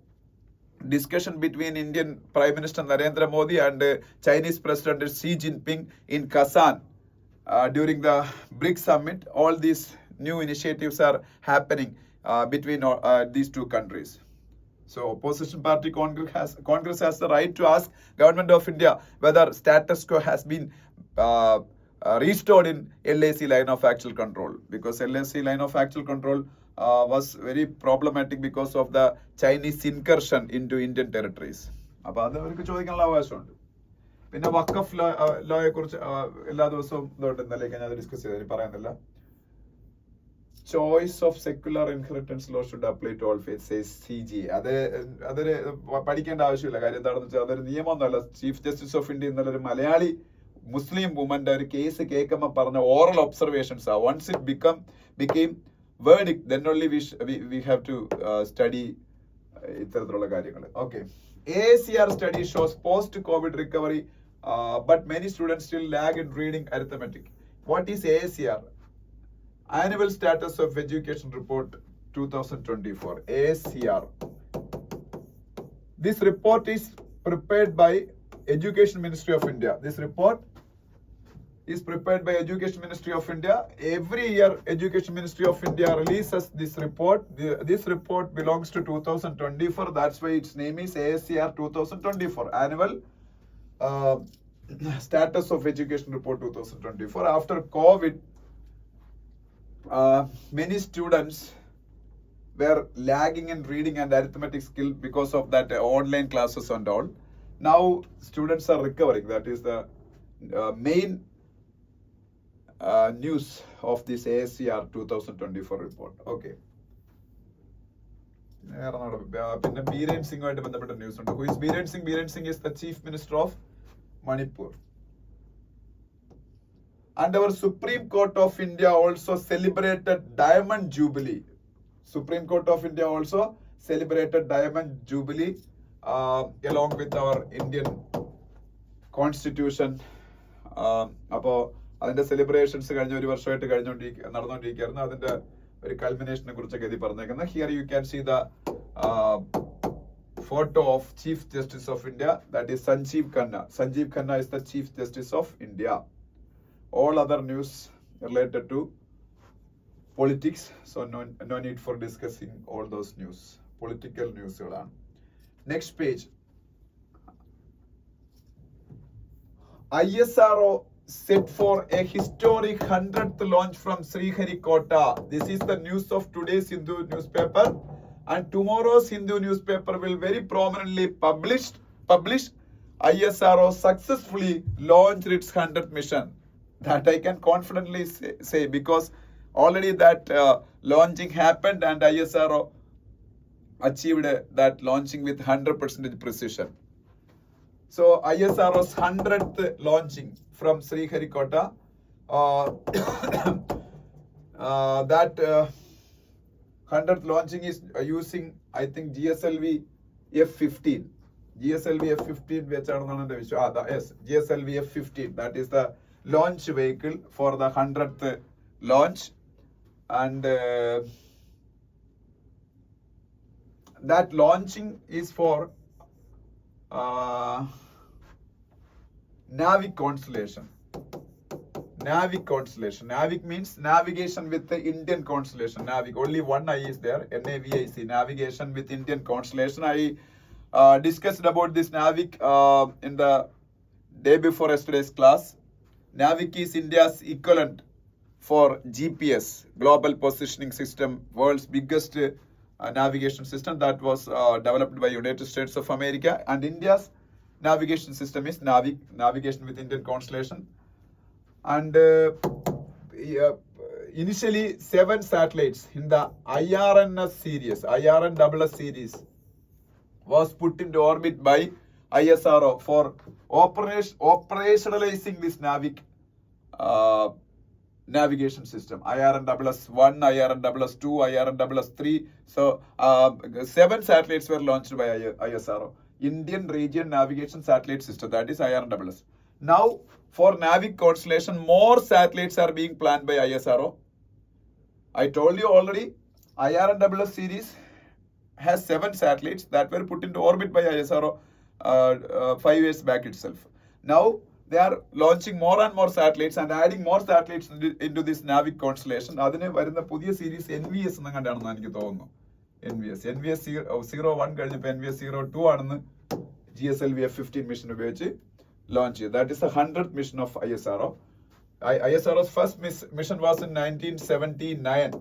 discussion between Indian Prime Minister Narendra Modi and Chinese President Xi Jinping in Kazan during the BRICS summit, all these new initiatives are happening between these two countries. So opposition party Congress has the right to ask Government of India whether status quo has been restored in LAC line of actual control, because LAC line of actual control was very problematic because of the Chinese incursion into Indian territories. അപ്പോൾ അത് അവർക്ക് ചോദിക്കാനുള്ള അവകാശമുണ്ട്. പിന്നെ വഖഫ് ലോയെ കുറിച്ച് എല്ലാ ദിവസവും ഇന്നലെ ഞാൻ ഡിസ്കസ് ചെയ്തു, പറയുന്നില്ല. Choice of secular inheritance law should apply to all faiths, CG. അതൊരു പഠിക്കേണ്ട ആവശ്യമില്ല. കാര്യം എന്താണെന്ന് വെച്ചാൽ അതൊരു നിയമമൊന്നുമല്ല. ചീഫ് ജസ്റ്റിസ് ഓഫ് ഇന്ത്യ ഇന്നലെ ഒരു മലയാളി മുസ്ലിം വുമന്റെ ഒരു കേസ് കേൾക്കുമ്പോൾ പറഞ്ഞ ഓറൽ ഒബ്സർവേഷൻസ് ആ. Once it became verdict, then only we have to study ഇത്തരത്തിലുള്ള കാര്യങ്ങൾ. Okay. AACR study shows post-COVID recovery, but many students still lag in reading arithmetic. What is AACR? Annual Status of Education Report 2024. AACR. This report is prepared by Education Ministry of India. This report is prepared by Education Ministry of India. Every year, Education Ministry of India releases this report. This report belongs to 2024. That's why its name is AACR 2024. Annual Status of Education Report 2024. After COVID, many students were lagging in reading and arithmetic skill because of that online classes and all. Now students are recovering. That is the main news of this AACR 2024 report. Okay. പിന്നെ ബീരേൻ സിംഗുമായിട്ട് ബന്ധപ്പെട്ട news ഉണ്ട്. Who is Biren Singh? Biren Singh is the Chief Minister of Manipur. And our Supreme Court of India also celebrated Diamond Jubilee. Supreme Court of India also celebrated Diamond Jubilee along with our Indian Constitution. അപ്പോൾ അതിന്റെ celebrations കഴിഞ്ഞ ഒരു വർഷമായിട്ട് നടന്നുകൊണ്ടിരിക്കുകയായിരുന്നു. അതിന്റെ ഒരു കൾമിനേഷനെ കുറിച്ചൊക്കെ ഇത് പറഞ്ഞേക്കുന്നത്. Here you can see the photo of Chief Justice of India, that is Sanjeev Khanna. Sanjeev Khanna is the Chief Justice of India. All other news related to politics, so no need for discussing all those news. Political news. Next page. ISRO set for a historic 100th launch from Sriharikota. This is the news of today's Hindu newspaper, and tomorrow's Hindu newspaper will very prominently publish ISRO successfully launched its 100th mission. That I can confidently say because already that launching happened and ISRO achieved that launching with 100% precision. So ISRO's 100th launching from Sriharikota, that 100th launching is using, I think, GSLV F-15. GSLV F-15 വെച്ചാണെന്നാണ് എൻ്റെ വിശ്വാസം. Yes, GSLV F-15. That is the launch vehicle for the 100th launch, and that launching is for Navik constellation. Navic constellation. Navic means navigation with the Indian constellation. Navic, only one I is there. Navic, navigation with Indian constellation. I discussed about this Navic in the day before yesterday's class. Navic is India's equivalent for GPS, Global Positioning System, world's biggest navigation system that was developed by United States of America. And India's navigation system is Navic, navigation with Indian constellation. And initially 7 satellites in the IRNS series, IRNSS series was put into orbit by ISRO for operationalizing this Navic navigation system. IRNSS1, IRNSS2, IRNSS3. So 7 satellites were launched by ISRO. Indian Region Navigation Satellite System, that is IRNSS. Now, for Navic constellation, more satellites are being planned by ISRO. I told you already, IRNSS series has 7 satellites that were put into orbit by ISRO 5 years back itself. Now, they are launching more and more satellites and adding more satellites into this Navic constellation. അതിന് വരുന്ന പുതിയ series NVS എന്ന് കണ്ടാണെന്ന് എനിക്ക് തോന്നുന്നു. NVS 01 കഴിഞ്ഞപ്പോൾ NVS 02 ആണെന്ന് GSLV F-15 mission ഉപയോഗിച്ച് launch. That is the 100th mission of ISRO. ISRO's first mission was in 1979.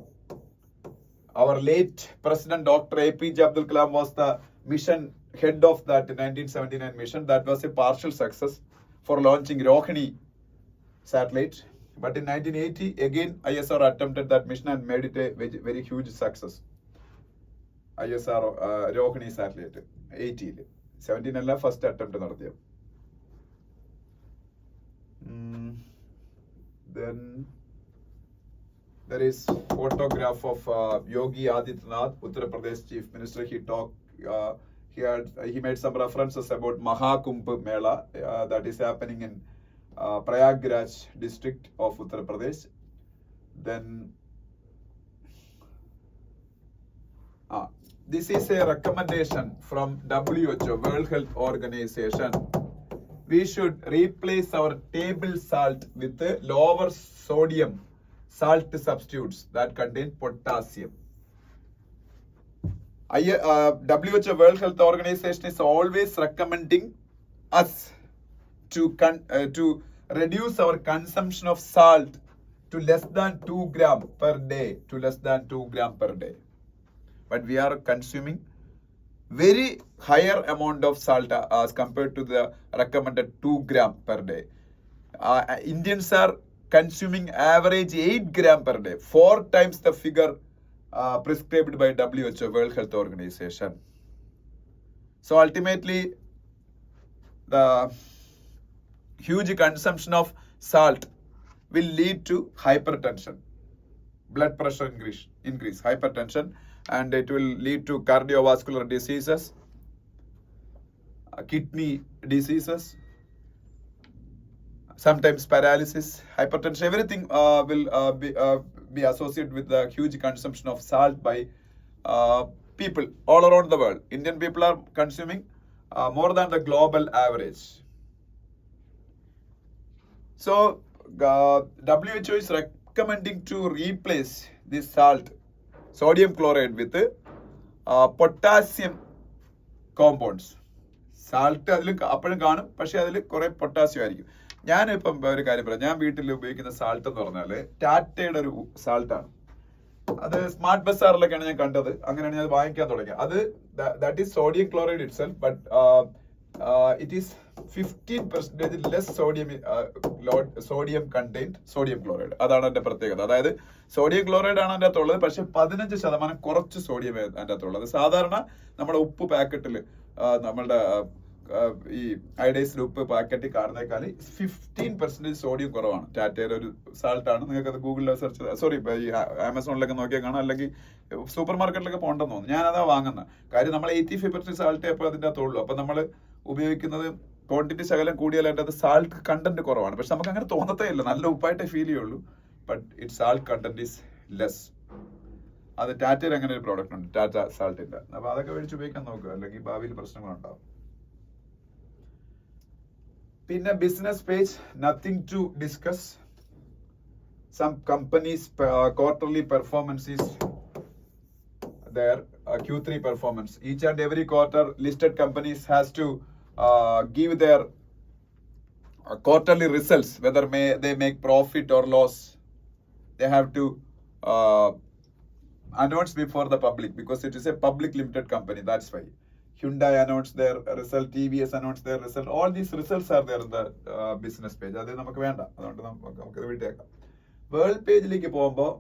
Our late President Dr. APJ Abdul Kalam was the mission head of that 1979 mission. That was a partial success for launching Rohini satellite. But in 1980, again, ISRO attempted that mission and made it a very, very huge success. ISRO Rohini satellite 80. 17 first attempt നടത്തിയത്. Then there is photograph of Yogi Adityanath, Uttar Pradesh Chief Minister. He made some references about Mahakumbh Mela that is happening in Prayagraj district of Uttar Pradesh. Then this is a recommendation from WHO, World Health Organization. We should replace our table salt with lower sodium salt substitutes that contain potassium. WHO, World Health Organization, is always recommending us to reduce our consumption of salt to less than 2 gram per day. But we are consuming very higher amount of salt as compared to the recommended 2 gram per day. Indians are consuming average 8 gram per day, 4 times the figure prescribed by WHO, World Health Organization. So ultimately, the huge consumption of salt will lead to hypertension, blood pressure increase, hypertension, and it will lead to cardiovascular diseases, kidney diseases, sometimes paralysis, hypertension. Everything will be associated with the huge consumption of salt by people all around the world. Indian people are consuming more than the global average. So WHO is recommending to replace this salt, sodium chloride, with potassium compounds. Salt അതിൽ അപ്പോഴും കാണും, പക്ഷെ അതിൽ കുറെ potassium ആയിരിക്കും. ഞാനിപ്പം ഒരു കാര്യം പറയാം, ഞാൻ വീട്ടിൽ ഉപയോഗിക്കുന്ന സാൾട്ട് എന്ന് പറഞ്ഞാൽ ടാറ്റയുടെ ഒരു സാൾട്ടാണ്. അത് സ്മാർട്ട് ബസാറിലൊക്കെയാണ് ഞാൻ കണ്ടത്, അങ്ങനെയാണ് ഞാൻ വാങ്ങിക്കാൻ തുടങ്ങിയത്. അത് that is sodium chloride it self, but it is 15% less sodium contained sodium chloride. അതാണ് എൻ്റെ പ്രത്യേകത. അതായത് സോഡിയം ക്ലോറൈഡ് ആണ് അതിൻ്റെ അകത്തുള്ളത്, പക്ഷെ 15% കുറച്ച് സോഡിയം അതിൻ്റെ അകത്തുള്ളത്. സാധാരണ നമ്മുടെ ഉപ്പ് പാക്കറ്റിൽ, നമ്മളുടെ ഈ അയഡൈസ്ഡ് ഉപ്പ് പാക്കറ്റിൽ കാണുന്നേക്കാൾ 15% സോഡിയം കുറവാണ്. ടാറ്റയുടെ ഒരു സാൾട്ടാണ്. നിങ്ങൾക്ക് അത് ഗൂഗിളിൽ സെർച്ച്, സോറി ഈ ആമസോണിലൊക്കെ നോക്കിയാൽ കാണാം, അല്ലെങ്കിൽ സൂപ്പർ മാർക്കറ്റിലൊക്കെ പോകണ്ടെന്ന് തോന്നുന്നു. ഞാനതാ വാങ്ങുന്നത്. കാര്യം നമ്മൾ 85% സാൾട്ടേ അപ്പോൾ അതിൻ്റെ അകത്തുള്ളൂ. അപ്പം നമ്മൾ ഉപയോഗിക്കുന്നത് ക്വാണ്ടിറ്റി ശകലം കൂടിയാൽ അതിൻ്റെ അത് സാൾട്ട് കണ്ടന്റ് കുറവാണ്. പക്ഷെ നമുക്ക് അങ്ങനെ തോന്നത്തേ ഇല്ല, നല്ല ഉപ്പായിട്ടേ ഫീൽ ചെയ്യുള്ളൂ. But it salt content is less. അത് ടാറ്റയിൽ അങ്ങനെ ഒരു പ്രോഡക്റ്റ് ഉണ്ട്, ടാറ്റ സാൾട്ടിന്റെ. അപ്പൊ അതൊക്കെ മേടിച്ച് ഉപയോഗിക്കാൻ നോക്കുക, അല്ലെങ്കിൽ ഭാവിയിൽ പ്രശ്നങ്ങളുണ്ടാവും. പിന്നെ business page, nothing to discuss. some companies' quarterly performance is their Q3 performance. Each and every quarter, listed companies has to give their quarterly results, whether they make profit or loss. They have to announce before the public, because it is a public limited company. That's why Hyundai announced their result, TVS announced their result. All these results are there in the business page. അത് നമുക്ക് വേണ്ട, അതുകൊണ്ട് നമുക്കത് വിട്ടേക്കാം. World പേജിലേക്ക് പോകുമ്പോൾ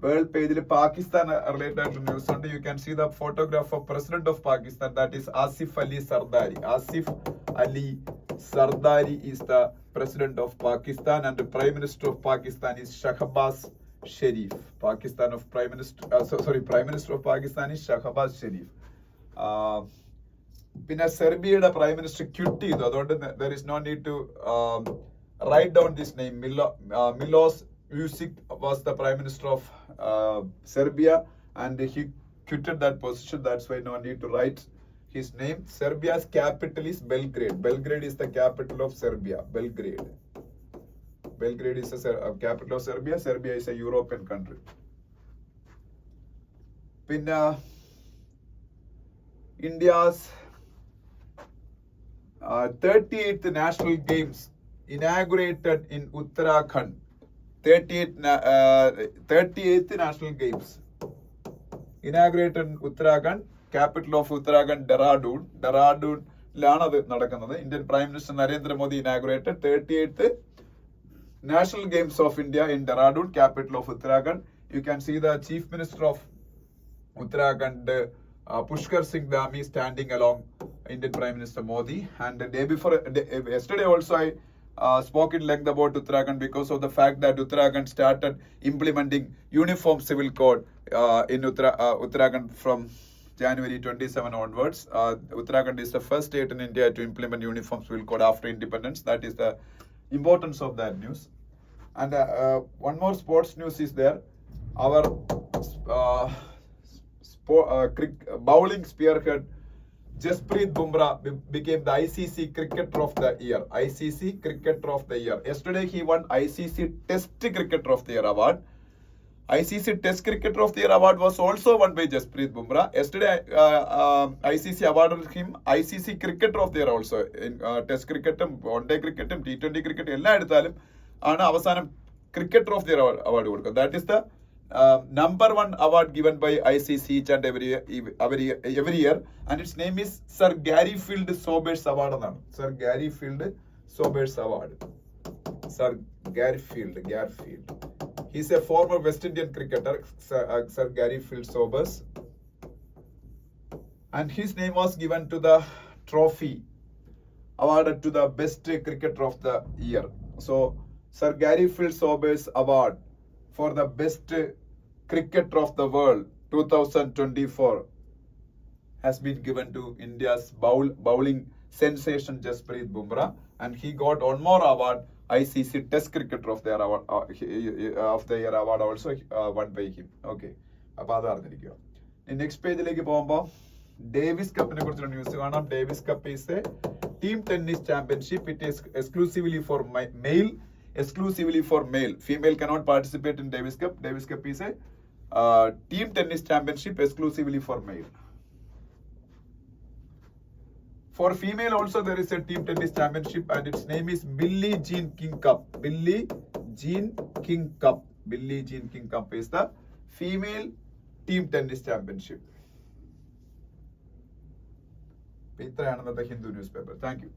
world പേജിൽ Pakistan related ആയിട്ടുള്ള ന്യൂസ് ഉണ്ട്. You can see the photograph of president of Pakistan, that is Asif Ali Zardari. Asif Ali Zardari is the president of Pakistan, and the prime minister of Pakistan is Shahbaz Sharif. Prime minister of Pakistan is Shahbaz Sharif. പിന്നെ സെർബിയയുടെ prime minister quit ചെയ്തു. അതുകൊണ്ട് there is no need to write down this name. Milos Vučić was the prime minister of Serbia, and he quitted that position. That's why no need to write his name. Serbia's capital is Belgrade. Belgrade is the capital of Serbia. Belgrade is the capital of Serbia. Serbia is a European country. Pinna India's 38th National Games inaugurated in Uttarakhand. 38th National Games inaugurated in Uttarakhand. Capital of Uttarakhand, Dehradun. Dehradunലാണ് അത് നടക്കുന്നത്. Indian Prime Minister Narendra Modi inaugurated 38th National Games of India in Dehradun, capital of Uttarakhand. You can see the Chief Minister of Uttarakhand, Pushkar Singh Dhami, standing along Indian Prime Minister Modi. And the day before, yesterday also I spoke in length about Uttarakhand because of the fact that Uttarakhand started implementing uniform civil code in Uttarakhand from January 27 onwards. Uttarakhand is the first state in India to implement uniform civil code after independence. That is the importance of that news. And one more sports news is there. Our bowling spearhead Jasprit Bumrah became the ICC Cricketer of the Year. ICC Cricketer of the Year. Yesterday he won ICC Test Cricketer of the Year award. ICC Test Cricketer of the Year award was also won by Jasprit Bumrah. Yesterday ICC awarded him ICC Cricketer of the Year also. In Test cricket, one-day cricket, T20 cricket, എല്ലാ എടുത്താലും ആണ് അവസാനം Cricketer of the Year award കൊടുക്കുക. That is the number one award given by ICC each and every year, and its name is Sir Garfield Sobers Award എന്നാണ്. Sir Garfield Sobers Award. Sir Garfield. He's a former West Indian cricketer, Sir Garfield Sobers, and his name was given to the trophy awarded to the best cricketer of the year. So Sir Garfield Sobers Award for the best cricketer of the world 2024 has been given to India's bowling sensation Jasprit Bumrah, and he got one more award, ICC Test Cricketer of the Year award also won by him. Okay, അപ്പോൾ അത് അറിഞ്ഞിരിക്കുക. Next പേജിലേക്ക് പോകുമ്പോൾ Davis കപ്പിനെ കുറിച്ചുള്ള news കാണാം. Davis cup is A team tennis championship. It is exclusively for mail. Female cannot participate in Davis Cup. Davis Cup is a team tennis championship exclusively for male. For female also there is a team tennis championship, and its name is Billie Jean King Cup. Billie Jean King Cup is the female team tennis championship. ഇത്രയാണ് ഇന്നത്തെ Hindu news paper. Thank you.